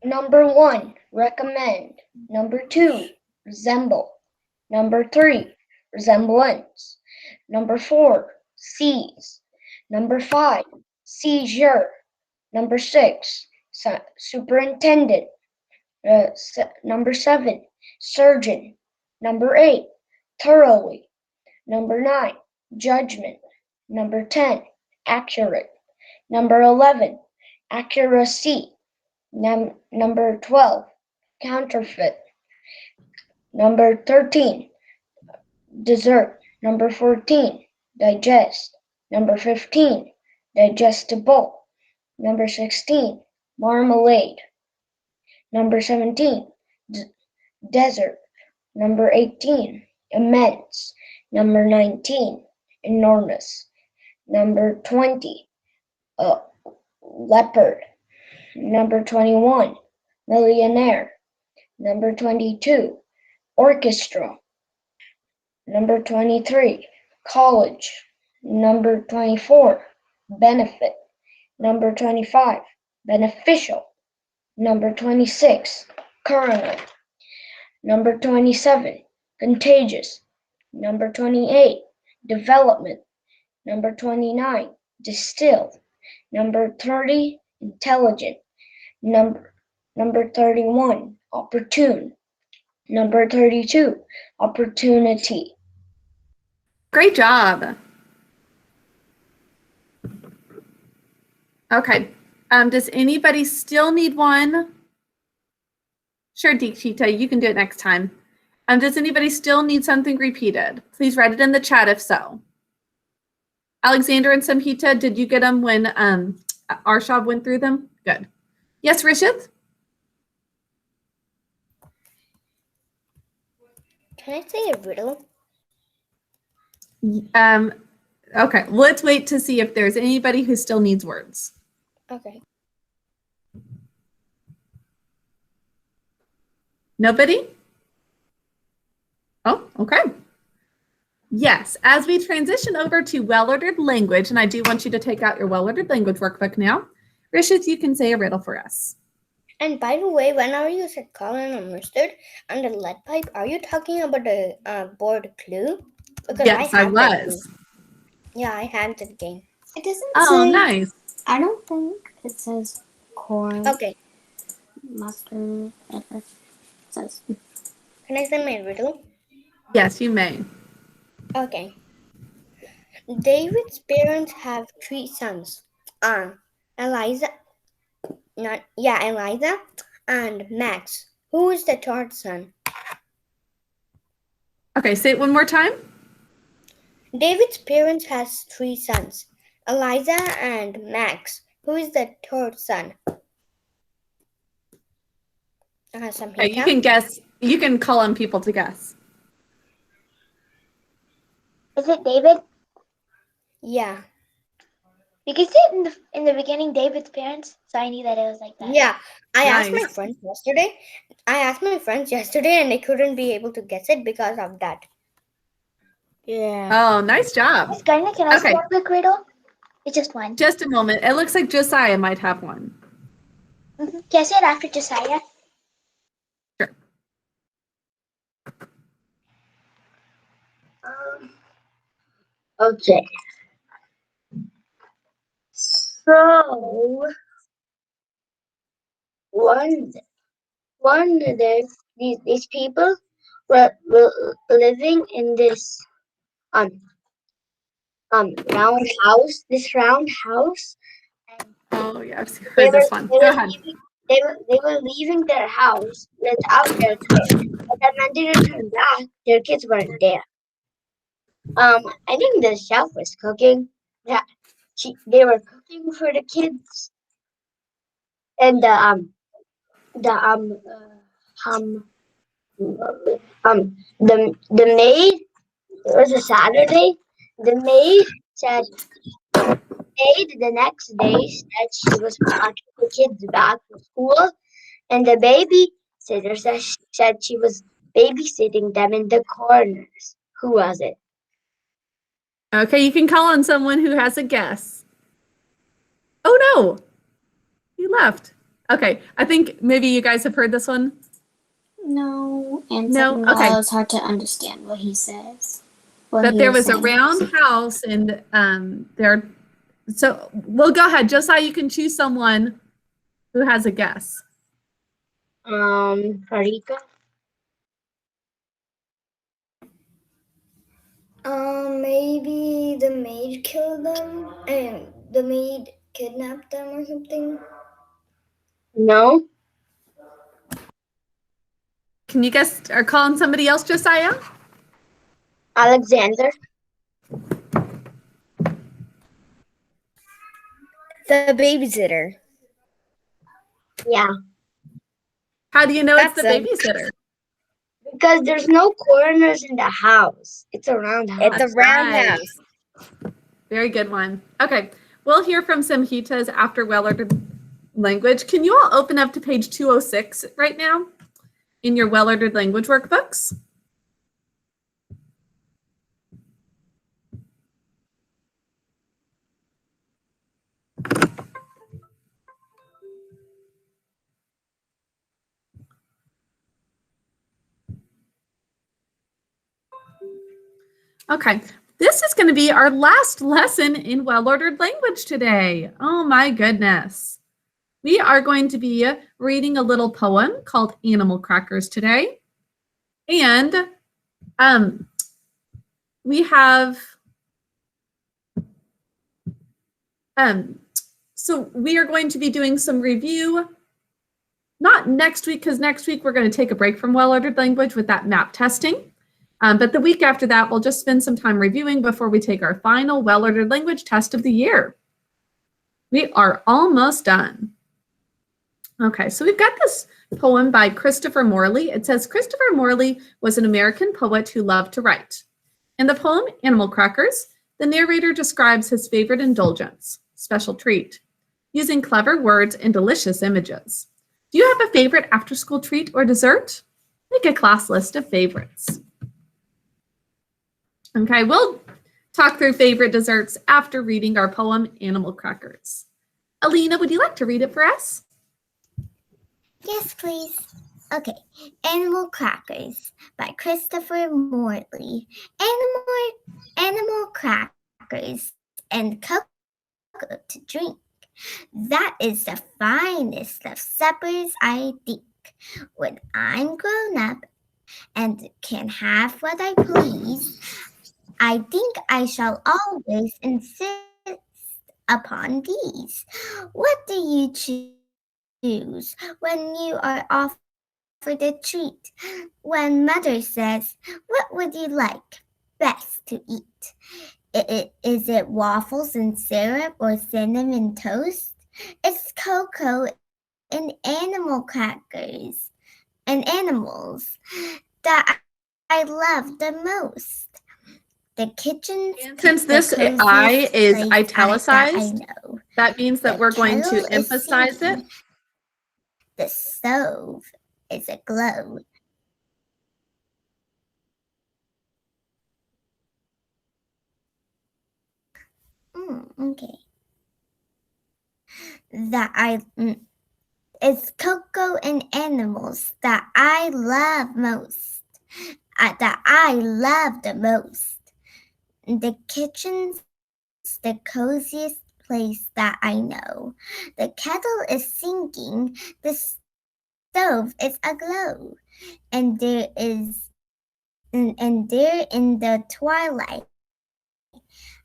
Number 1, recommend. Number 2, resemble. Number 3, resemblance. Number 4, seize. Number 5, seizure. Number 6, superintendent. Number 7, surgeon. Number 8, thoroughly. Number 9, judgment. Number 10, accurate. Number 11, accuracy. Number 12, counterfeit. Number 13, dessert. Number 14, digest. Number 15, digestible. Number 16, marmalade. Number 17, desert. Number 18, immense. Number 19, enormous. Number 20, leopard. Number 21, millionaire. Number 22, orchestra. Number 23, college. Number 24, benefit. Number 25, beneficial. Number 26, coroner. Number 27, contagious. Number 28, development. Number 29, distilled. Number 30, intelligent. Number 31, opportune. Number 32, opportunity. Great job. Okay. Does anybody still need one? Sure, Deekshita, you can do it next time. Does anybody still need something repeated? Please write it in the chat if so. Alexander and Samhita, did you get them when Arshab went through them? Good. Yes, Rishith? Can I say a riddle? Okay, let's wait to see if there's anybody who still needs words. Okay. Nobody? Oh, okay. Yes, as we transition over to well-ordered language, and I do want you to take out your well-ordered language workbook now, Rishith, you can say a riddle for us. And by the way, whenever you said Colin and mustard and the lead pipe, are you talking about the board clue? Because Yes, I was. Yeah, I had the game. It doesn't Oh, say. nice. I don't think it says corn, Okay. mustard, pepper. It says. Can I say my riddle? Yes, you may. Okay. David's parents have 3 sons. Eliza and Max. Who is the third son? Okay, say it one more time. David's parents has 3 sons. Eliza and Max. Who is the third son? Okay, you can guess. You can call on people to guess. Is it David? Yeah. Because it in the beginning, David's parents, so I knew that it was like that. Yeah. I asked my Nice. friends yesterday and they couldn't be able to guess it because of that. Yeah. Oh, nice job. Miss Gardner, can I say Okay. a quick riddle? It's just one. Just a moment. It looks like Josiah might have one. Can I say it after Josiah? Sure. Okay. So, one day these people were living in this um round house. This round house, and Oh, yeah, I've they heard were this one. they Go were ahead. leaving they were leaving their house without their kids. But then when they returned back, their kids weren't there. I think the chef was cooking. Yeah, they were cooking for the kids, and the the maid. It was a Saturday. The said maid the next day said she was packing the kids back to school, and the babysitter said she was babysitting them in the corners. Who was it? Okay, you can call on someone who has a guess. Oh no, he left. Okay, I think maybe you guys have heard this one. No, and No? second of all, Okay. it's hard to understand what he says. What That he there is was a saying. round house and there. So, well, go ahead. Just so you can choose someone who has a guess. Farika. Maybe the maid killed them and the maid kidnapped them or something. No. Can you guess or call on somebody else, Josiah? Alexander. The babysitter. Yeah. How do you know it's the That's him. babysitter? Because there's no corners in the house. It's a round house. It's a That's round right. house. Very good one. Okay, we'll hear from Samhitas after well-ordered language. Can you all open up to page 206 right now in your well-ordered language workbooks? Okay, this is going to be our last lesson in well-ordered language today. Oh my goodness. We are going to be reading a little poem called Animal Crackers today. And we have, so we are going to be doing some review, not next week, because next week we're going to take a break from well-ordered language with that map testing. But the week after that, we'll just spend some time reviewing before we take our final well-ordered language test of the year. We are almost done. Okay, so we've got this poem by Christopher Morley. It says, Christopher Morley was an American poet who loved to write. In the poem, Animal Crackers, the narrator describes his favorite indulgence, special treat, using clever words and delicious images. Do you have a favorite after-school treat or dessert? Make a class list of favorites. Okay, we'll talk through favorite desserts after reading our poem, Animal Crackers. Alina, would you like to read it for us? Yes, please. Okay. Animal Crackers by Christopher Morley. Animal crackers and cocoa to drink. That is the finest of suppers, I think. When I'm grown up and can have what I please, I think I shall always insist upon these. What do you choose when you are offered a treat? When mother says, what would you like best to eat? Is it waffles and syrup or cinnamon toast? It's cocoa and animal crackers and animals that I love the most. The kitchen's And since this I is italicized, that means that we're going to emphasize it. The stove is aglow. Okay. It's cocoa and animals that I love most. That I love the most. The kitchen's the coziest place that I know. The kettle is singing, the stove is aglow, and there in the twilight,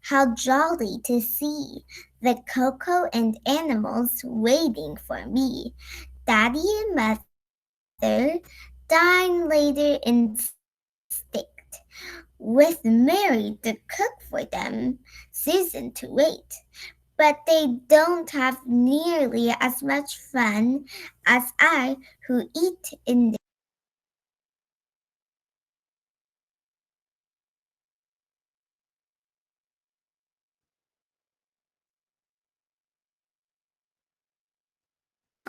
how jolly to see the cocoa and animals waiting for me. Daddy and mother dine later instinct, with Mary to cook for them, Susan to wait. But they don't have nearly as much fun as I, who eat in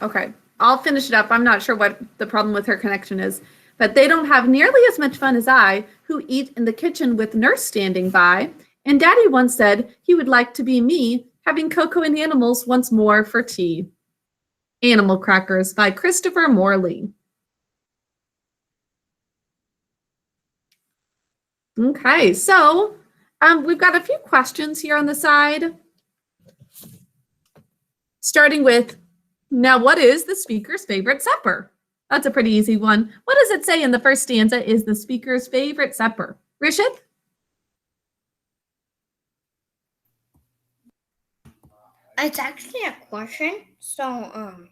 Okay, I'll finish it up. I'm not sure what the problem with her connection is, but they don't have nearly as much fun as I, who eat in the kitchen with nurse standing by. And Daddy once said he would like to be me, having cocoa and animals once more for tea. Animal Crackers by Christopher Morley. Okay, so we've got a few questions here on the side. Starting with, now what is the speaker's favorite supper? That's a pretty easy one. What does it say in the first stanza is the speaker's favorite supper? Rishit? It's actually a question. So,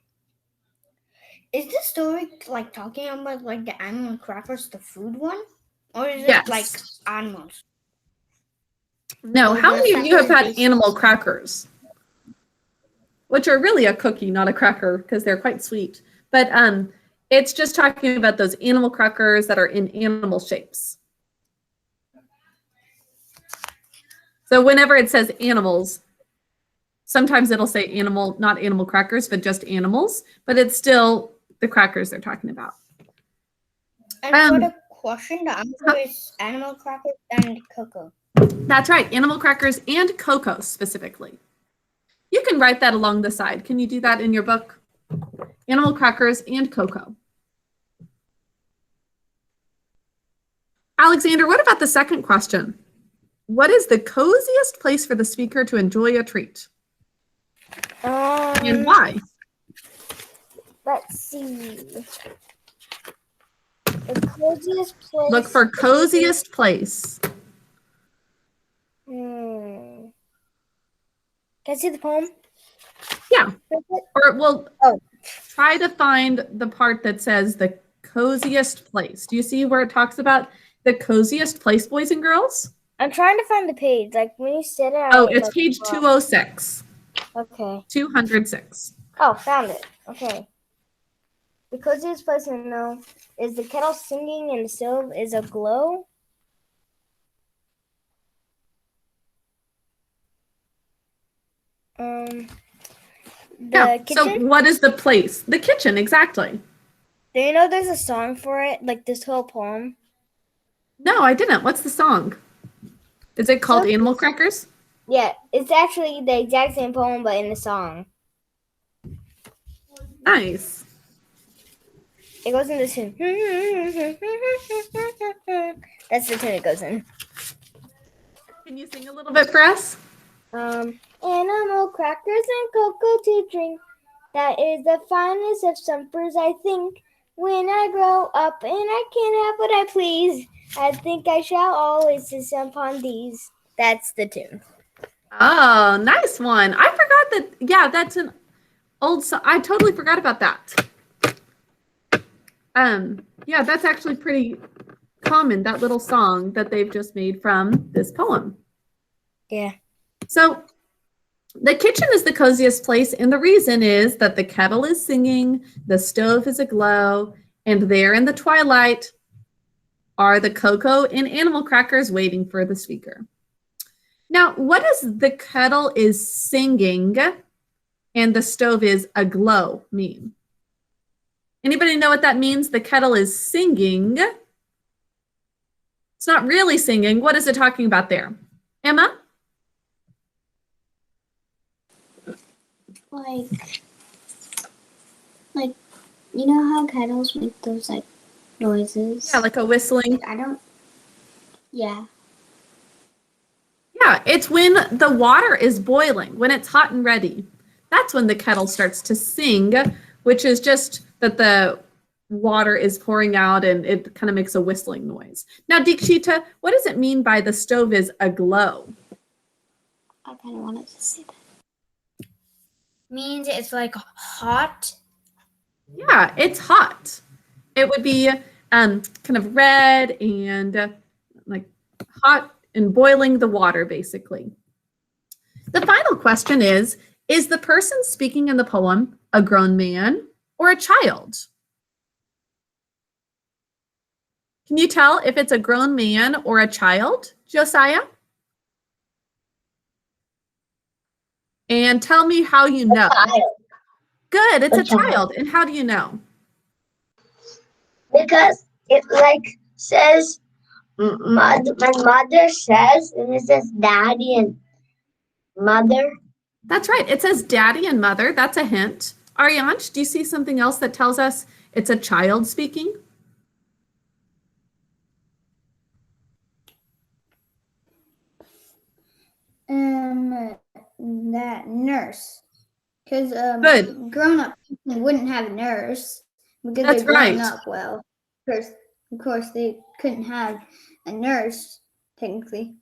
is this story like talking about like the animal crackers, the food one? Or is it Yes. like animals? No, Or how many of you have had based- animal crackers? Which are really a cookie, not a cracker, because they're quite sweet. But it's just talking about those animal crackers that are in animal shapes. So whenever it says animals, sometimes it'll say animal, not animal crackers, but just animals, but it's still the crackers they're talking about. And for the question, the answer is animal crackers and cocoa. That's right, animal crackers and cocoa specifically. You can write that along the side. Can you do that in your book? Animal crackers and cocoa. Alexander, what about the second question? What is the coziest place for the speaker to enjoy a treat? And why? Let's see. The coziest place. Look for coziest place. Can I see the poem? Yeah. Or we'll try to find the part that says the coziest place. Do you see where it talks about the coziest place, boys and girls? I'm trying to find the page. Like when you said it. Oh, it's page 206. Okay. 206. Oh, found it. Okay. The coziest place I know is the kettle singing and the stove is aglow. The kitchen. So what is the place? The kitchen, exactly. Do you know there's a song for it? Like this whole poem? No, I didn't. What's the song? Is it called Animal Crackers? Yeah, it's actually the exact same poem, but in the song. Nice. It goes in the tune. That's the tune it goes in. Can you sing a little bit for us? Animal crackers and cocoa to drink. That is the finest of suppers, I think. When I grow up and I can have what I please, I think I shall always insist upon these. That's the tune. Oh, nice one. I forgot that. Yeah, that's an old song. I totally forgot about that. Yeah, that's actually pretty common, that little song that they've just made from this poem. Yeah. So the kitchen is the coziest place, and the reason is that the kettle is singing, the stove is aglow, and there in the twilight are the cocoa and animal crackers waiting for the speaker. Now, what does the kettle is singing and the stove is aglow mean? Anybody know what that means? The kettle is singing. It's not really singing. What is it talking about there? Emma? Like, you know how kettles make those like noises? Yeah, like a whistling. Yeah. Yeah, it's when the water is boiling, when it's hot and ready. That's when the kettle starts to sing, which is just that the water is pouring out and it kind of makes a whistling noise. Now, Dikshita, what does it mean by the stove is aglow? I kind of wanted to see that. Means it's like hot. Yeah, it's hot. It would be kind of red and like hot and boiling the water, basically. The final question is the person speaking in the poem a grown man or a child? Can you tell if it's a grown man or a child, Josiah? And tell me how you know. Good, it's a child. And how do you know? Because it like says my mother says, and it says daddy and mother. That's right. It says daddy and mother. That's a hint. Ariansh, do you see something else that tells us it's a child speaking? That nurse. Because Good. grown-up people wouldn't have a nurse because That's they're growing right. up well. Of course, they couldn't have a nurse, technically.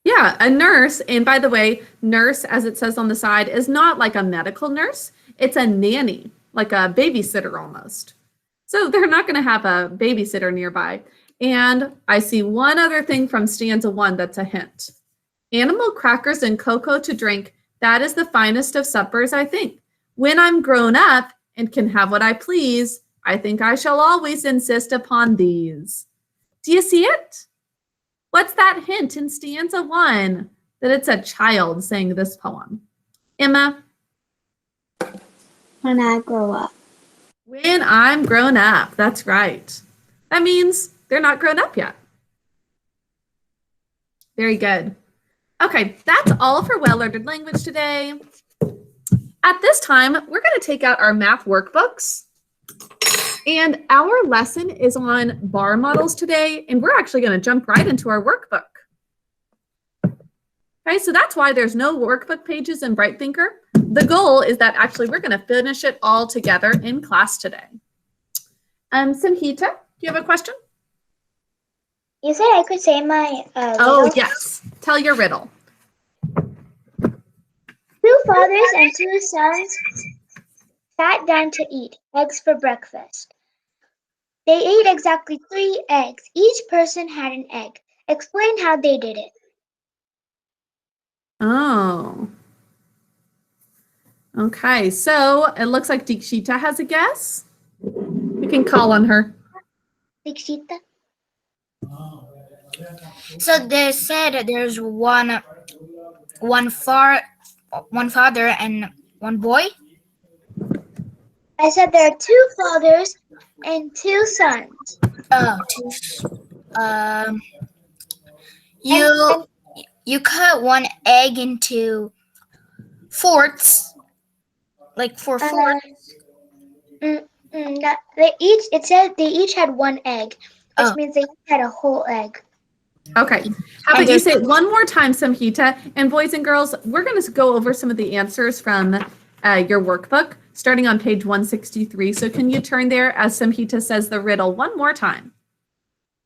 Yeah, a nurse. And by the way, nurse, as it says on the side, is not like a medical nurse. It's a nanny, like a babysitter almost. So they're not going to have a babysitter nearby. And I see one other thing from stanza 1 that's a hint. Animal crackers and cocoa to drink, that is the finest of suppers, I think. When I'm grown up and can have what I please, I think I shall always insist upon these. Do you see it? What's that hint in stanza 1 that it's a child saying this poem? Emma? When I grow up. When I'm grown up, that's right. That means they're not grown up yet. Very good. Okay, that's all for well-ordered language today. At this time, we're going to take out our math workbooks. And our lesson is on bar models today, and we're actually going to jump right into our workbook. Okay, so that's why there's no workbook pages in Bright Thinker. The goal is that actually we're going to finish it all together in class today. Samhita, do you have a question? You said I could say my Oh, riddle? yes. Tell your riddle. 2 fathers and 2 sons sat down to eat eggs for breakfast. They ate exactly 3 eggs. Each person had an egg. Explain how they did it. Oh. Okay, so it looks like Dikshita has a guess. We can call on her. Dikshita? So they said there's one father and one boy. I said there are 2 fathers and 2 sons. You cut one egg into fourths, like 4 fourths. It said they each had 1 egg, which means they each had a whole egg. Okay. How about you say it one more time, Samhita? And boys and girls, we're going to go over some of the answers from your workbook, starting on page 163. So can you turn there as Samhita says the riddle one more time?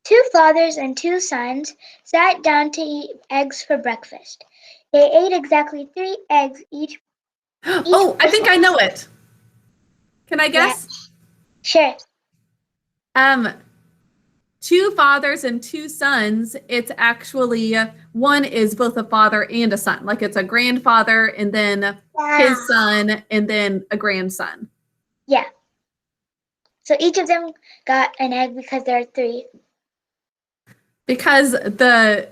2 fathers and 2 sons sat down to eat eggs for breakfast. They ate exactly 3 eggs each. Oh, I think I know it. Can I guess? Yeah. Sure. 2 fathers and 2 sons. It's actually one is both a father and a son. Like it's a grandfather and then his son and then a grandson. Yeah. So each of them got an egg because there are 3. Because the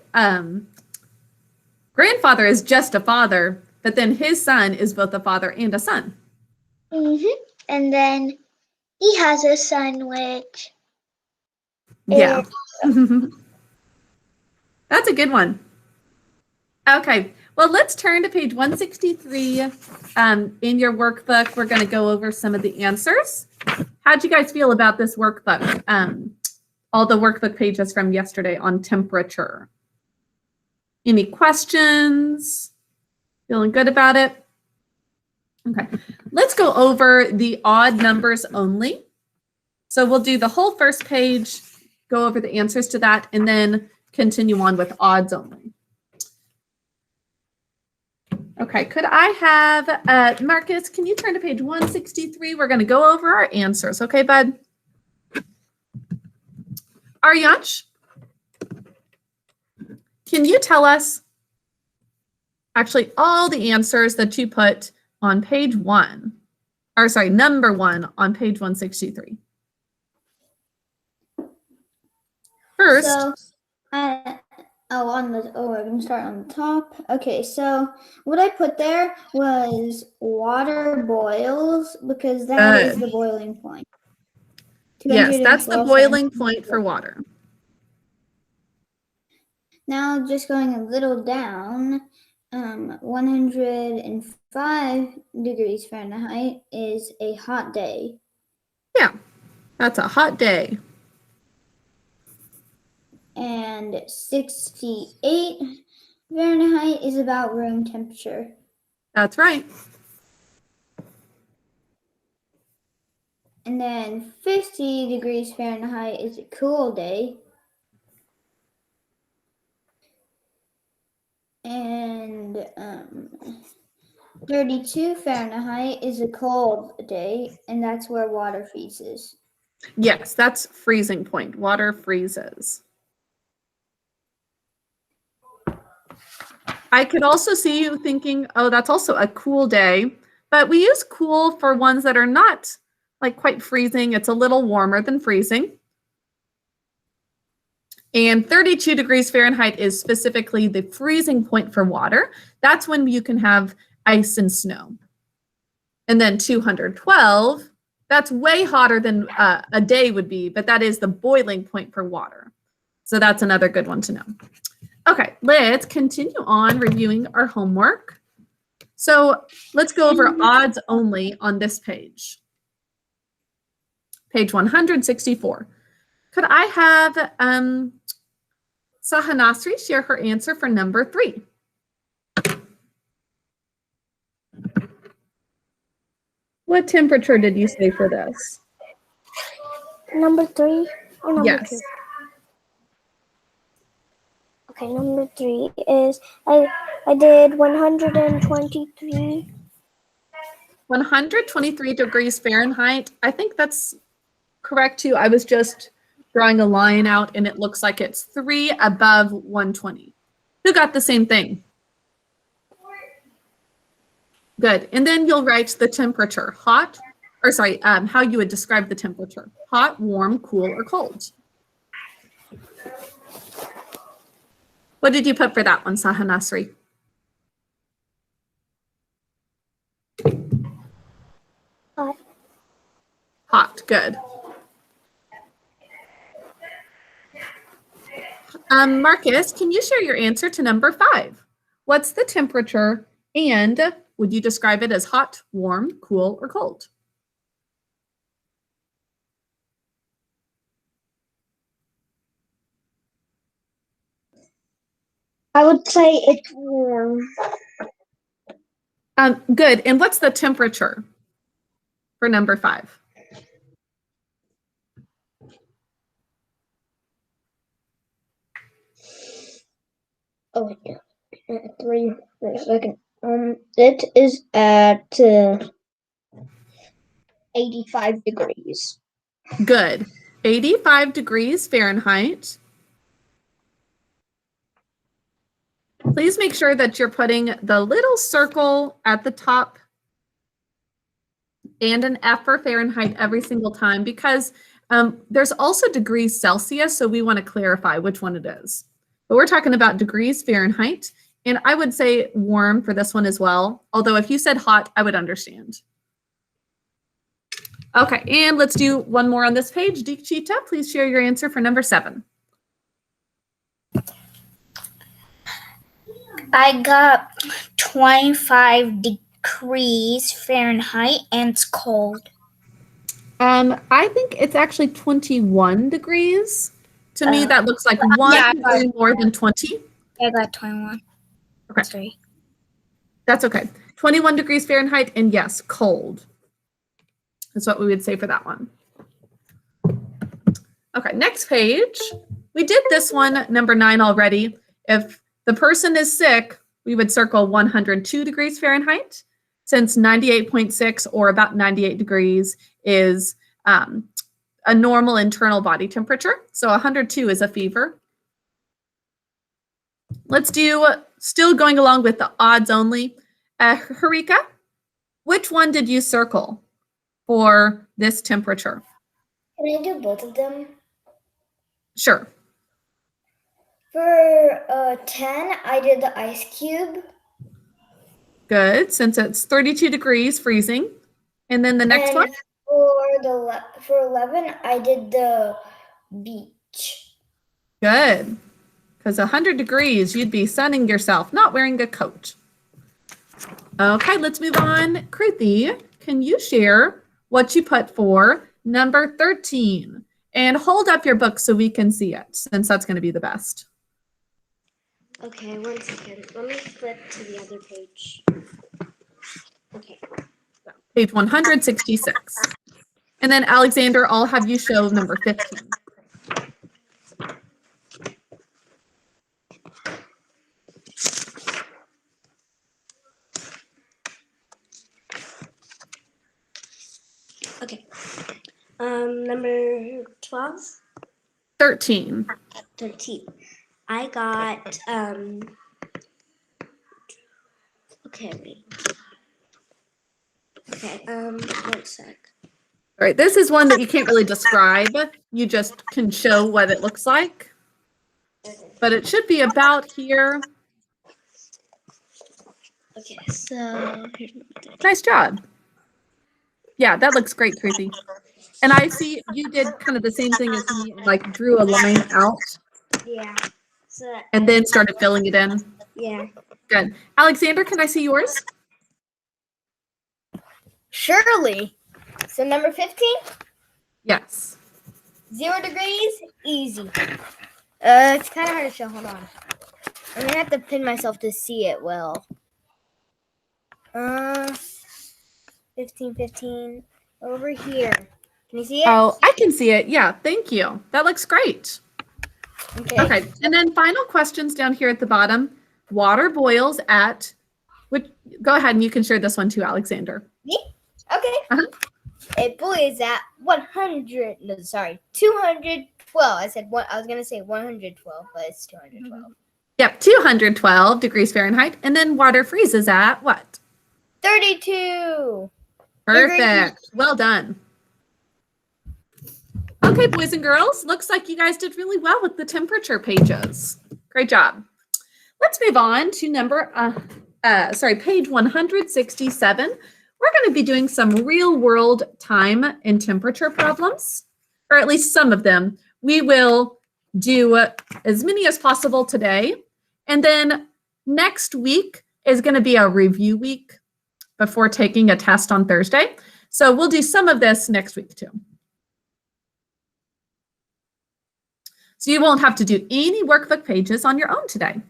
grandfather is just a father, but then his son is both a father and a son. And then he has a son, which yeah. That's a good one. Okay, well, let's turn to page 163 in your workbook. We're going to go over some of the answers. How'd you guys feel about this workbook? All the workbook pages from yesterday on temperature. Any questions? Feeling good about it? Okay, let's go over the odd numbers only. So we'll do the whole first page, go over the answers to that, and then continue on with odds only. Okay, could I have, Marcus, can you turn to page 163? We're going to go over our answers. Okay, bud? Aryansh, can you tell us actually all the answers that you put on page 1, or sorry, number 1 on page 163? First, So, we're gonna start on the top. Okay, so what I put there was water boils because that is Good. the boiling point. Yes, that's the 212 boiling centimeters. point for water. Now, just going a little down, 105 degrees Fahrenheit is a hot day. Yeah, that's a hot day. And 68 Fahrenheit is about room temperature. That's right. And then 50 degrees Fahrenheit is a cool day. And 32 Fahrenheit is a cold day, and that's where water freezes. Yes, that's freezing point. Water freezes. I could also see you thinking, oh, that's also a cool day. But we use cool for ones that are not like quite freezing. It's a little warmer than freezing. And 32 degrees Fahrenheit is specifically the freezing point for water. That's when you can have ice and snow. And then 212, that's way hotter than a day would be, but that is the boiling point for water. So that's another good one to know. Okay, let's continue on reviewing our homework. So let's go over odds only on this page. Page 164. Could I have Sahanasri share her answer for number 3? What temperature did you say for this? Number 3 or number Yes. 2? Okay, number 3 is I did 123. 123 degrees Fahrenheit. I think that's correct too. I was just drawing a line out and it looks like it's 3 above 120. Who got the same thing? Good. And then you'll write the temperature, hot, or sorry, how you would describe the temperature. Hot, warm, cool, or cold. What did you put for that one, Sahanasri? Hot. Hot, good. Marcus, can you share your answer to number 5? What's the temperature and would you describe it as hot, warm, cool, or cold? I would say it's warm. Good. And what's the temperature for number 5? Oh, yeah. 3 for a second. It is at 85 degrees. Good. 85 degrees Fahrenheit. Please make sure that you're putting the little circle at the top and an F for Fahrenheit every single time because there's also degrees Celsius, so we want to clarify which one it is. But we're talking about degrees Fahrenheit, and I would say warm for this one as well, although if you said hot, I would understand. Okay, and let's do one more on this page. Deekshita, please share your answer for number 7. I got 25 degrees Fahrenheit and it's cold. I think it's actually 21 degrees. To me, that looks like one degree more than 20. I got 21. Okay. Sorry. That's okay. 21 degrees Fahrenheit and yes, cold. That's what we would say for that one. Okay, next page. We did this one, number 9 already. If the person is sick, we would circle 102 degrees Fahrenheit, since 98.6 or about 98 degrees is a normal internal body temperature. So 102 is a fever. Let's do, still going along with the odds only. Harika, which one did you circle for this temperature? Can I do both of them? Sure. For 10, I did the ice cube. Good, since it's 32 degrees freezing. And then the next And one? For 11, I did the beach. Good, because 100 degrees, you'd be sunning yourself, not wearing a coat. Okay, let's move on. Kruti, can you share what you put for number 13? And hold up your book so we can see it, since that's going to be the best. Okay, 1 second. Let me flip to the other page. Okay. Page 166. And then Alexander, I'll have you show number 15. Okay. Number 12? 13. 13. I got, okay, wait. Okay, 1 sec. All right, this is one that you can't really describe. You just can show what it looks like. But it should be about here. Okay, so here's number 13. Nice job. Yeah, that looks great, Kruti. And I see you did kind of the same thing as me, like drew a line out Yeah. So and then started filling it in. yeah. Good. Alexander, can I see yours? Surely. So number 15, Yes. 0 degrees, easy. It's kind of hard to show. Hold on. I'm gonna have to pin myself to see it well. 15, over here. Can you see it? Oh, I can see it. Yeah, thank you. That looks great. Okay. And then final questions down here at the bottom. Water boils at, which, go ahead and you can share this one too, Alexander. Me? Okay. Uh-huh. It boils at 212. I said one. I was gonna say 112, but it's 212. Yep, 212 degrees Fahrenheit. And then water freezes at what? 32. Perfect. Well done. Okay, boys and girls, looks like you guys did really well with the temperature pages. Great job. Let's move on to page 167. We're going to be doing some real world time and temperature problems, or at least some of them. We will do as many as possible today. And then next week is going to be a review week before taking a test on Thursday. So we'll do some of this next week too. So you won't have to do any workbook pages on your own today.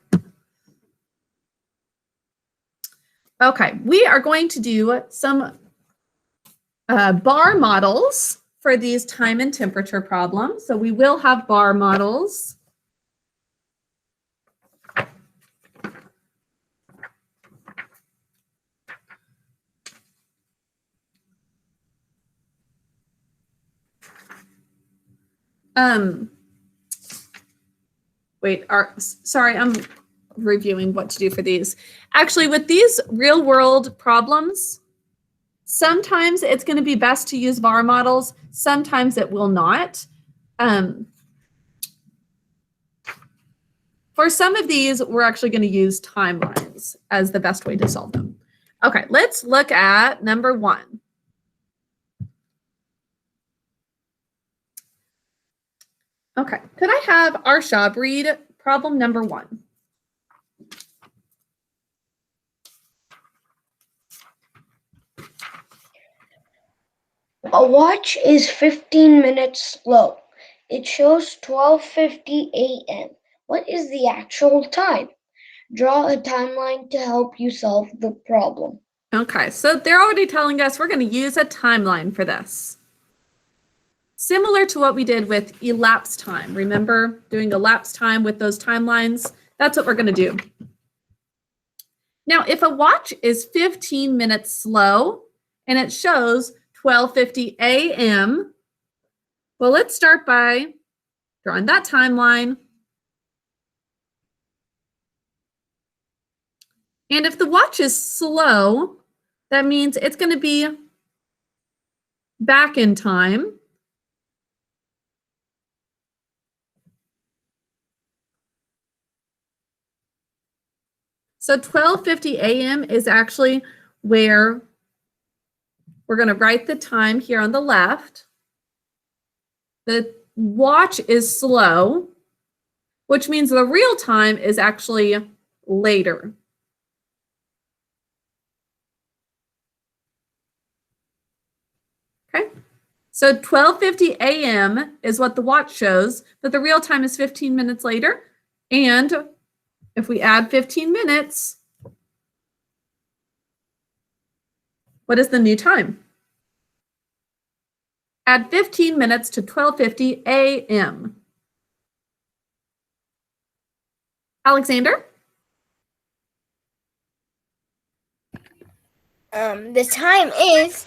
Okay, we are going to do some bar models for these time and temperature problems. So we will have bar models. Sorry, I'm reviewing what to do for these. Actually, with these real world problems, sometimes it's going to be best to use VAR models. Sometimes it will not. For some of these, we're actually going to use timelines as the best way to solve them. Okay, let's look at number 1. Okay, could I have Arshab read problem number 1? A watch is 15 minutes slow. It shows 12:50 a.m. What is the actual time? Draw a timeline to help you solve the problem. Okay, so they're already telling us we're going to use a timeline for this. Similar to what we did with elapsed time. Remember doing elapsed time with those timelines? That's what we're going to do. Now, if a watch is 15 minutes slow and it shows 12:50 a.m., well, let's start by drawing that timeline. And if the watch is slow, that means it's going to be back in time. So 12:50 a.m. is actually where we're going to write the time here on the left. The watch is slow, which means the real time is actually later. Okay, so 12:50 a.m. is what the watch shows, but the real time is 15 minutes later. And if we add 15 minutes, what is the new time? Add 15 minutes to 12:50 a.m. Alexander? The time is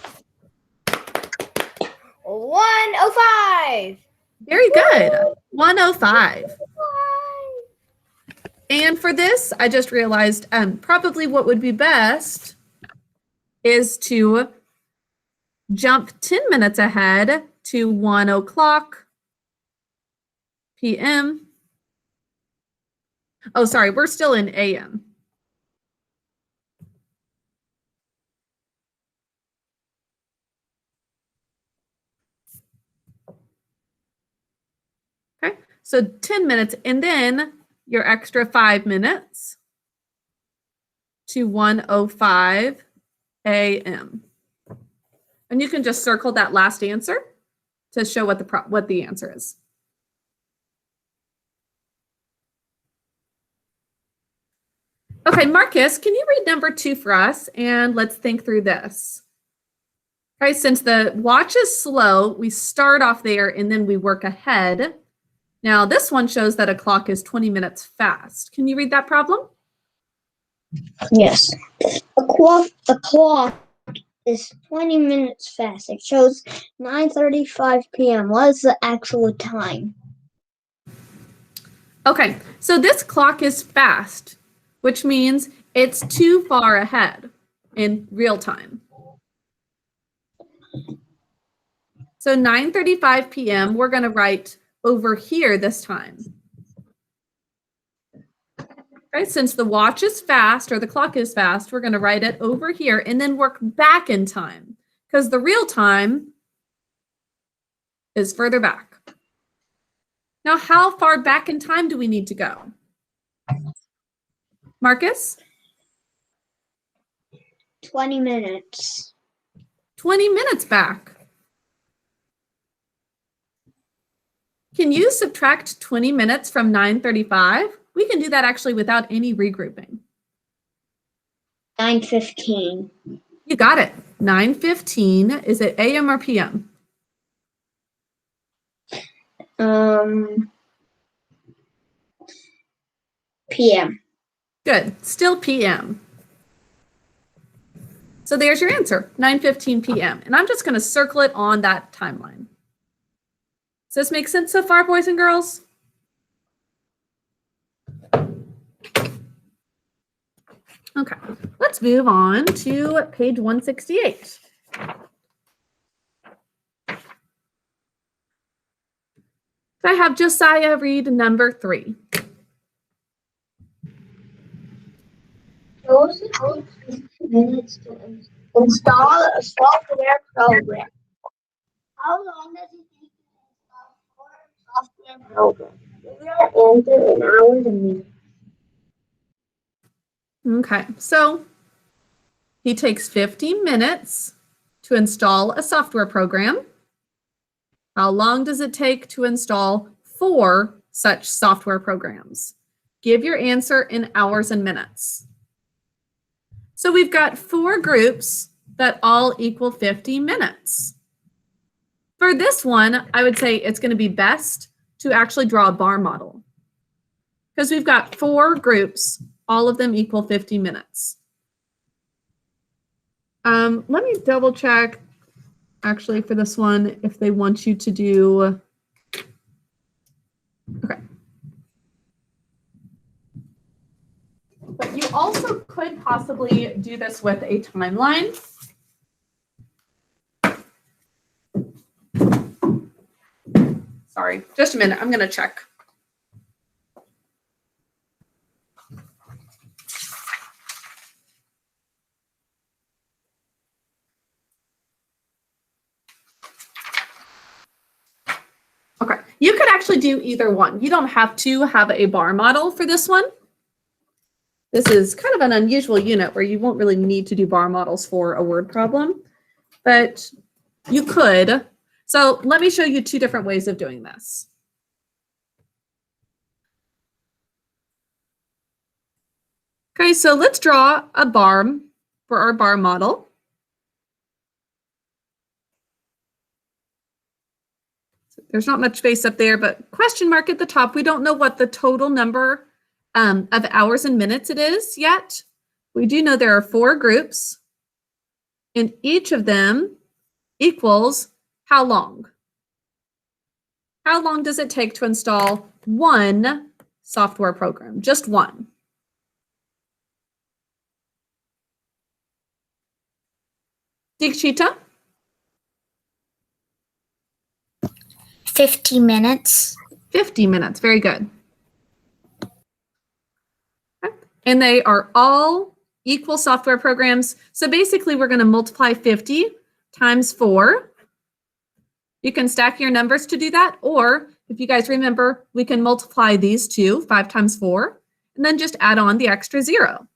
1:05. Very good. 1:05. And for this, I just realized probably what would be best is to jump 10 minutes ahead to 1 o'clock p.m. Oh, sorry, we're still in a.m. Okay, so 10 minutes and then your extra 5 minutes to 1:05 a.m. And you can just circle that last answer to show what the answer is. Okay, Marcus, can you read number 2 for us? And let's think through this. Okay, since the watch is slow, we start off there and then we work ahead. Now, this one shows that a clock is 20 minutes fast. Can you read that problem? Yes. A clock is 20 minutes fast. It shows 9:35 p.m. What is the actual time? Okay, so this clock is fast, which means it's too far ahead in real time. So 9:35 p.m., we're going to write over here this time. Right, since the watch is fast or the clock is fast, we're going to write it over here and then work back in time because the real time is further back. Now, how far back in time do we need to go? Marcus? 20 minutes. 20 minutes back. Can you subtract 20 minutes from 9:35? We can do that actually without any regrouping. 9:15. You got it. 9:15. Is it AM or PM? PM. Good. Still PM. So there's your answer, 9:15 p.m. And I'm just going to circle it on that timeline. Does this make sense so far, boys and girls? Okay, let's move on to page 168. I have Josiah read number 3. Those it takes 15 minutes to install a software program. How long does it take to install 4 software programs? Give your answer in hours and minutes. Okay, so he takes 15 minutes to install a software program. How long does it take to install 4 such software programs? Give your answer in hours and minutes. So we've got 4 groups that all equal 50 minutes. For this one, I would say it's going to be best to actually draw a bar model because we've got 4 groups, all of them equal 50 minutes. Let me double check actually for this one if they want you to do, okay. But you also could possibly do this with a timeline. Sorry, just a minute, I'm going to check. Okay, you could actually do either one. You don't have to have a bar model for this one. This is kind of an unusual unit where you won't really need to do bar models for a word problem, but you could. So let me show you 2 different ways of doing this. Okay, so let's draw a bar for our bar model. There's not much space up there, but question mark at the top. We don't know what the total number of hours and minutes it is yet. We do know there are 4 groups, and each of them equals how long? How long does it take to install one software program? Just one. Dikshita? 50 minutes. 50 minutes, very good. Okay. And they are all equal software programs. So basically we're going to multiply 50 times 4. You can stack your numbers to do that, or if you guys remember, we can multiply these two, 5 times 4, and then just add on the extra 0.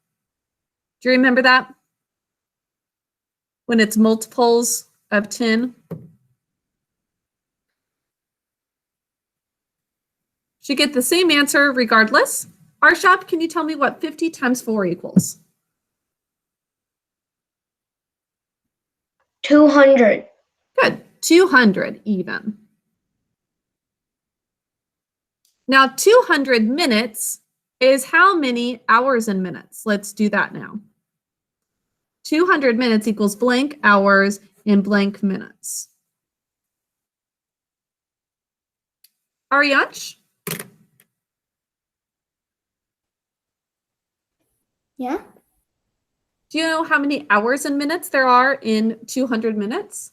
Do you remember that? When it's multiples of 10. Should get the same answer regardless. Arshab, can you tell me what 50 times 4 equals? 200. Good, 200 even. Now 200 minutes is how many hours and minutes? Let's do that now. 200 minutes equals blank hours in blank minutes. Aryansh? Yeah. Do you know how many hours and minutes there are in 200 minutes?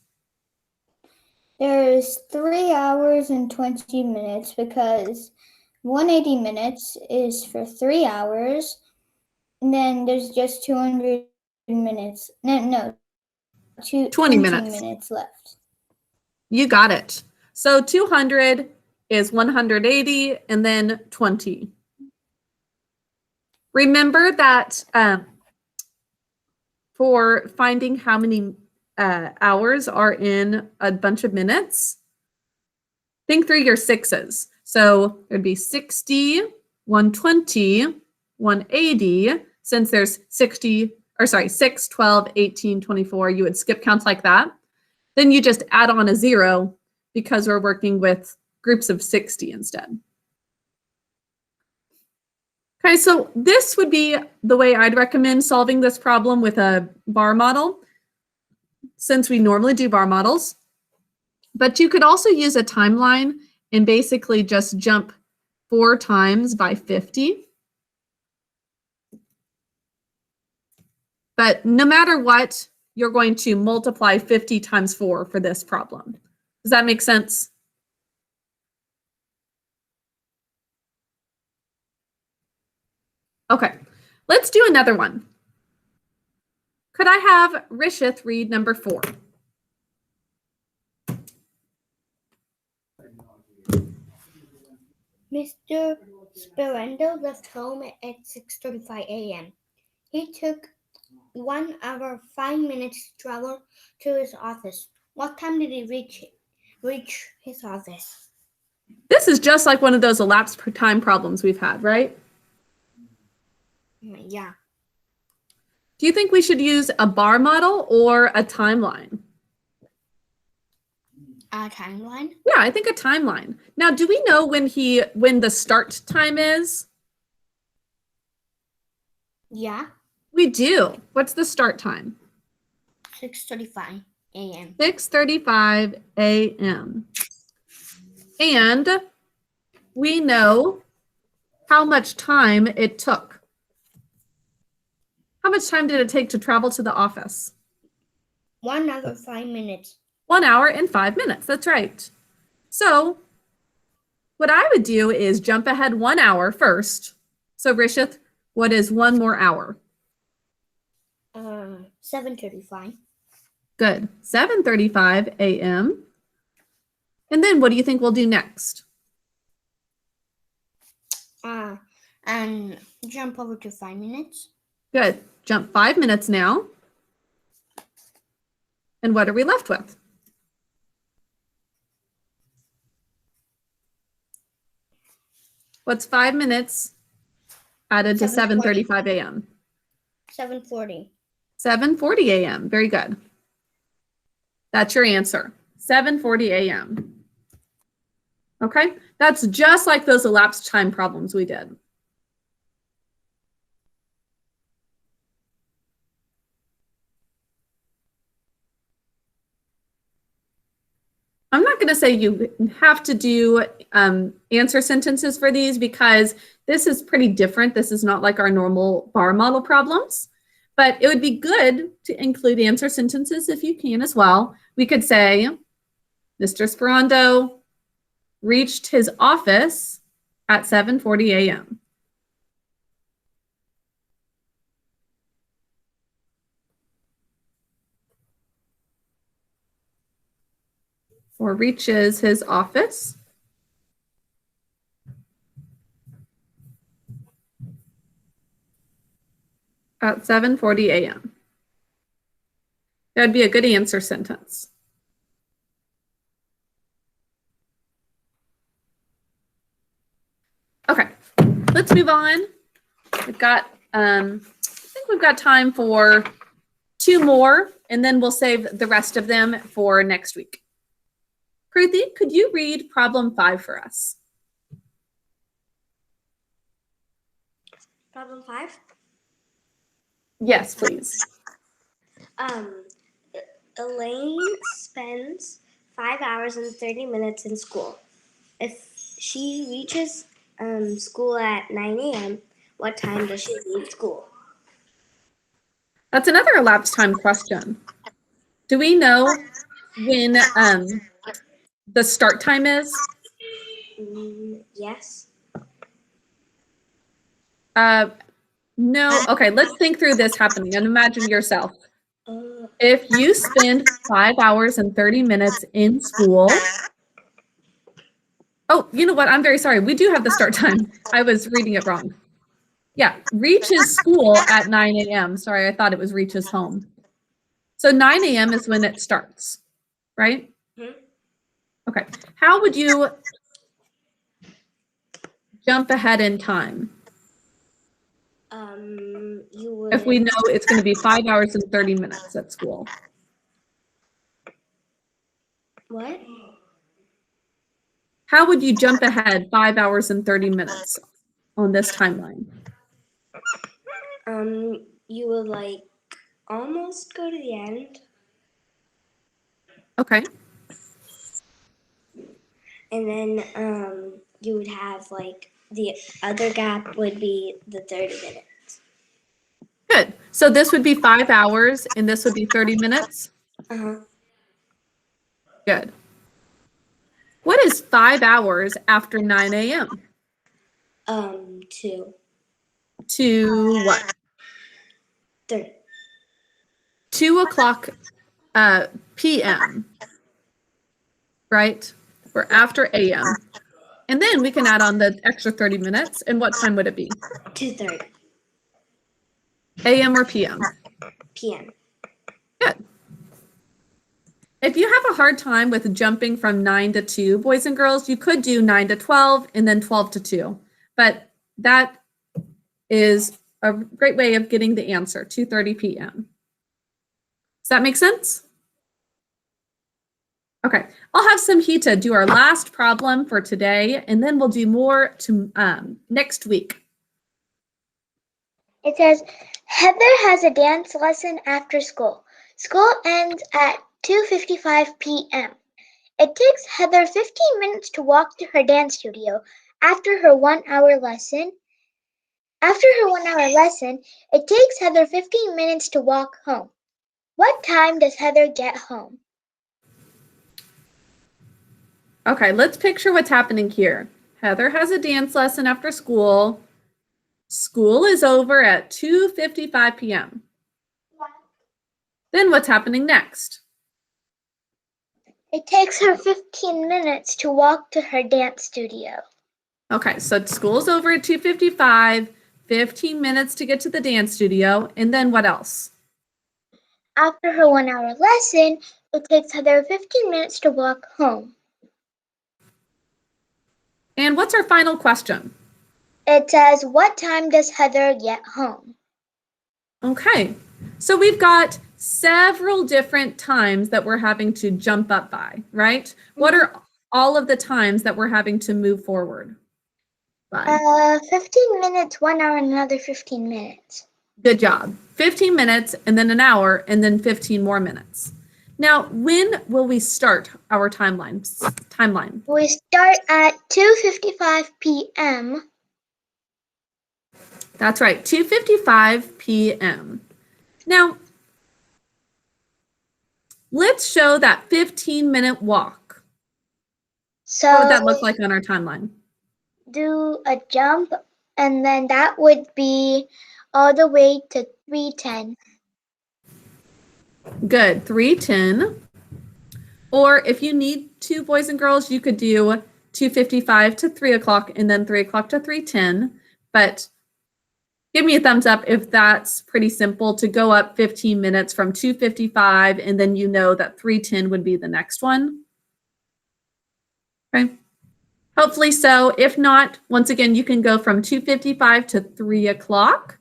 There's 3 hours and 20 minutes because 180 minutes is for 3 hours. And then there's just 200 minutes. No, 20 minutes. minutes left. You got it. So 200 is 180 and then 20. Remember that for finding how many hours are in a bunch of minutes, think through your 6s. So it'd be 60, 120, 180. Since there's 6, 12, 18, 24, you would skip counts like that. Then you just add on a 0 because we're working with groups of 60 instead. Okay, so this would be the way I'd recommend solving this problem with a bar model, since we normally do bar models. But you could also use a timeline and basically just jump 4 times by 50. But no matter what, you're going to multiply 50 times 4 for this problem. Does that make sense? Okay, let's do another one. Could I have Rishith read number 4? Mr. Sperando left home at 6:35 a.m. He took 1 hour 5 minutes to travel to his office. What time did he reach his office? This is just like one of those elapsed time problems we've had, right? Yeah. Do you think we should use a bar model or a timeline? A timeline? Yeah, I think a timeline. Now, do we know when the start time is? Yeah. We do. What's the start time? 6:35 a.m. 6:35 a.m. And we know how much time it took. How much time did it take to travel to the office? 1 hour 5 minutes. 1 hour and 5 minutes. That's right. So what I would do is jump ahead 1 hour first. So Rishith, what is one more hour? 7:35. Good. 7:35 a.m. And then what do you think we'll do next? And jump over to 5 minutes. Good. Jump 5 minutes now. And what are we left with? What's 5 minutes added to 7:35 a.m.? 7:40. 7:40 a.m. Very good. That's your answer. 7:40 a.m. Okay? That's just like those elapsed time problems we did. I'm not going to say you have to do answer sentences for these because this is pretty different. This is not like our normal bar model problems, but it would be good to include answer sentences if you can as well. We could say, Mr. Sperando reached his office at 7:40 a.m. Or reaches his office at 7:40 a.m. That'd be a good answer sentence. Okay, let's move on. We've got, I think we've got time for 2 more, and then we'll save the rest of them for next week. Kruthi, could you read problem 5 for us? Problem 5? Yes, please. Elaine spends 5 hours and 30 minutes in school. If she reaches school at 9 a.m., what time does she leave school? That's another elapsed time question. Do we know when the start time is? Yes. No. Okay, let's think through this happening and imagine yourself. If you spend 5 hours and 30 minutes in school. Oh, you know what? I'm very sorry. We do have the start time. I was reading it wrong. Yeah, reaches school at 9 a.m. Sorry, I thought it was reaches home. So 9 a.m. is when it starts, right? Mm-hmm. Okay. How would you jump ahead in time? You would. If we know it's going to be 5 hours and 30 minutes at school. What? How would you jump ahead 5 hours and 30 minutes on this timeline? You would like almost go to the end. Okay. And then you would have like the other gap would be the 30 minutes. Good. So this would be 5 hours and this would be 30 minutes? Uh-huh. Good. What is 5 hours after 9 a.m.? 2. To what? 30. 2 o'clock p.m. Right? Or after a.m. And then we can add on the extra 30 minutes. And what time would it be? 2:30 a.m. or p.m.? p.m. Good. If you have a hard time with jumping from 9 to 2, boys and girls, you could do 9 to 12 and then 12 to 2. But that is a great way of getting the answer, 2:30 p.m. Does that make sense? Okay, I'll have Samhita do our last problem for today, and then we'll do more to next week. It says, Heather has a dance lesson after school. School ends at 2:55 p.m. It takes Heather 15 minutes to walk to her dance studio after her 1-hour lesson. After her 1-hour lesson, it takes Heather 15 minutes to walk home. What time does Heather get home? Okay, let's picture what's happening here. Heather has a dance lesson after school. School is over at 2:55 p.m. Then what's happening next? It takes her 15 minutes to walk to her dance studio. Okay, so school's over at 2:55, 15 minutes to get to the dance studio, and then what else? After her 1-hour lesson, it takes Heather 15 minutes to walk home. And what's our final question? It says, what time does Heather get home? Okay, so we've got several different times that we're having to jump up by, right? What are all of the times that we're having to move forward by? 15 minutes, 1 hour, and another 15 minutes. Good job. 15 minutes, and then an hour, and then 15 more minutes. Now, when will we start our timeline? We start at 2:55 p.m. That's right, 2:55 p.m. Now, let's show that 15-minute walk. So What would that look like on our timeline? do a jump, and then that would be all the way to 3:10. Good, 3:10. Or if you need to, boys and girls, you could do 2:55 to 3 o'clock and then 3 o'clock to 3:10. But give me a thumbs up if that's pretty simple to go up 15 minutes from 2:55 and then you know that 3:10 would be the next one. Okay. Hopefully so. If not, once again, you can go from 2:55 to 3 o'clock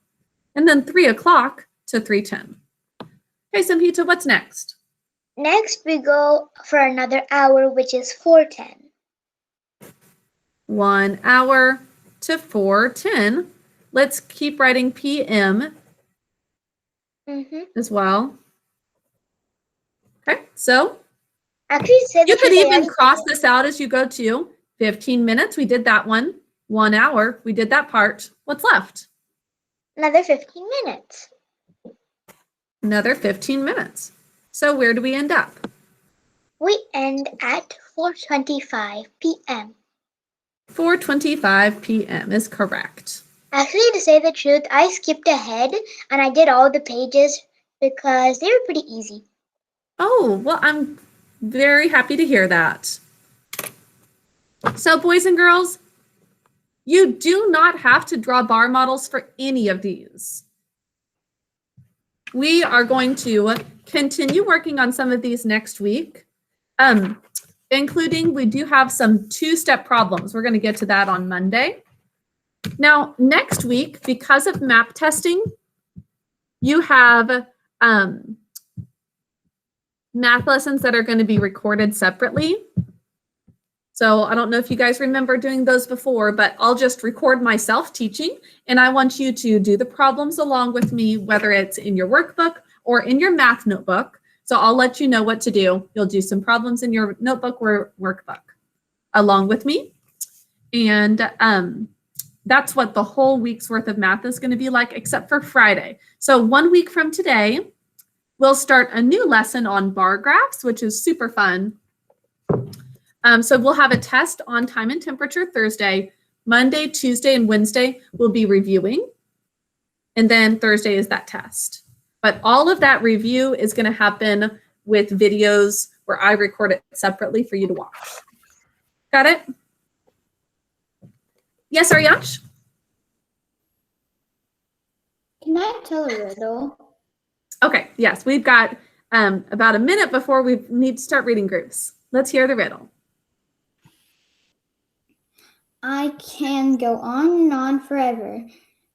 and then 3 o'clock to 3:10. Okay, Samhita, what's next? Next, we go for another hour, which is 4:10. 1 hour to 4:10. Let's keep writing PM as well. Okay, so Actually, you could even cross this out as you go to 15 minutes. We did that one. 1 hour. We did that part. What's left? Another 15 minutes. Another 15 minutes. So where do we end up? We end at 4:25 p.m. 4:25 p.m. is correct. Actually, to say the truth, I skipped ahead and I did all the pages because they were pretty easy. Oh, well, I'm very happy to hear that. So, boys and girls, you do not have to draw bar models for any of these. We are going to continue working on some of these next week, including we do have some two-step problems. We're going to get to that on Monday. Now, next week, because of map testing, you have math lessons that are going to be recorded separately. So I don't know if you guys remember doing those before, but I'll just record myself teaching, and I want you to do the problems along with me, whether it's in your workbook or in your math notebook. So I'll let you know what to do. You'll do some problems in your notebook or workbook along with me. And that's what the whole week's worth of math is going to be like, except for Friday. So 1 week from today, we'll start a new lesson on bar graphs, which is super fun. So we'll have a test on time and temperature Thursday. Monday, Tuesday, and Wednesday we'll be reviewing. And then Thursday is that test. But all of that review is going to happen with videos where I record it separately for you to watch. Got it? Yes, Aryash? Can I tell a riddle? Okay, yes, we've got about a minute before we need to start reading groups. Let's hear the riddle. I can go on and on forever,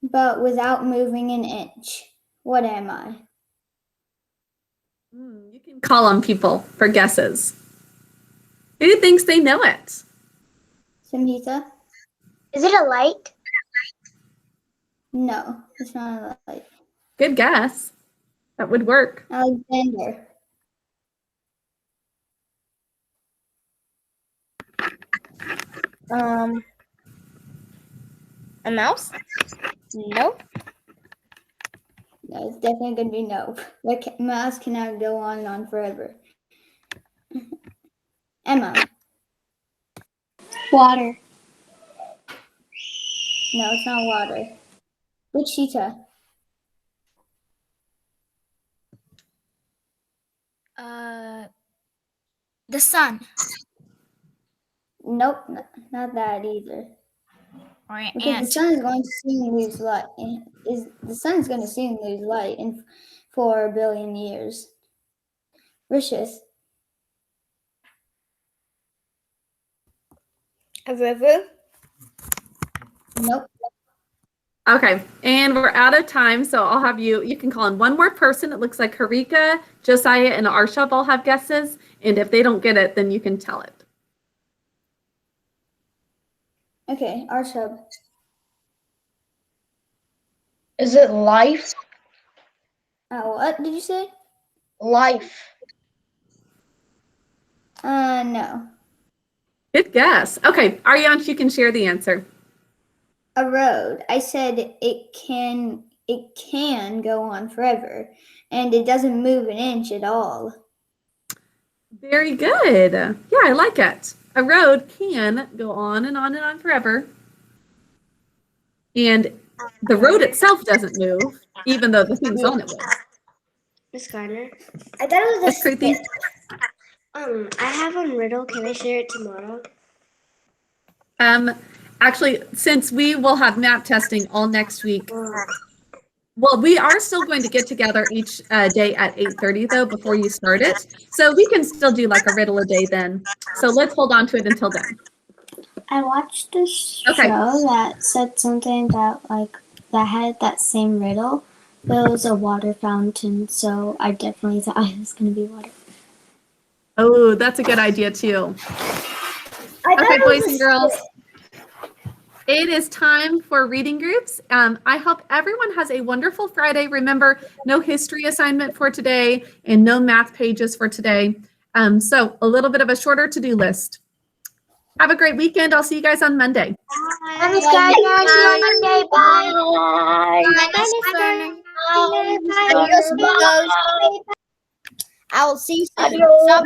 but without moving an inch. What am I? You can call on people for guesses. Who thinks they know it? Samhita? Is it a light? No, it's not a light. Good guess. That would work. Alexander? A mouse? Nope. No, it's definitely going to be no. The mouse cannot go on and on forever. Emma? Water. No, it's not water. Wichita? The sun. Nope, not that either. Or an Because the ant. sun is going to soon lose light. The sun is going to soon lose light in 4 billion years. Rishis? A river? Nope. Okay, and we're out of time, so I'll have you can call in one more person. It looks like Harika, Josiah, and Arshab all have guesses, and if they don't get it, then you can tell it. Okay, Arshab. Is it life? What did you say? Life. No. Good guess. Okay, Ariansh, you can share the answer. A road. I said it can go on forever, and it doesn't move an inch at all. Very good. Yeah, I like it. A road can go on and on and on forever. And the road itself doesn't move, even though the things on it will. Miss Gardner, I thought it was That's creepy. I have a riddle. Can I share it tomorrow? Actually, since we will have map testing all next week, well, we are still going to get together each day at 8:30 though, before you start it. So we can still do like a riddle a day then. So let's hold on to it until then. I watched a show Okay. that said something that that had that same riddle, but it was a water fountain, so I definitely thought it was gonna be water. Oh, that's a good idea too. Okay, boys and girls. It is time for reading groups. I hope everyone has a wonderful Friday. Remember, no history assignment for today and no math pages for today. So a little bit of a shorter to-do list. Have a great weekend. I'll see you guys on Monday. Bye, Miss Gardner. See you on Monday. Bye. Adios, buggos. I will see you soon. Adios. Stop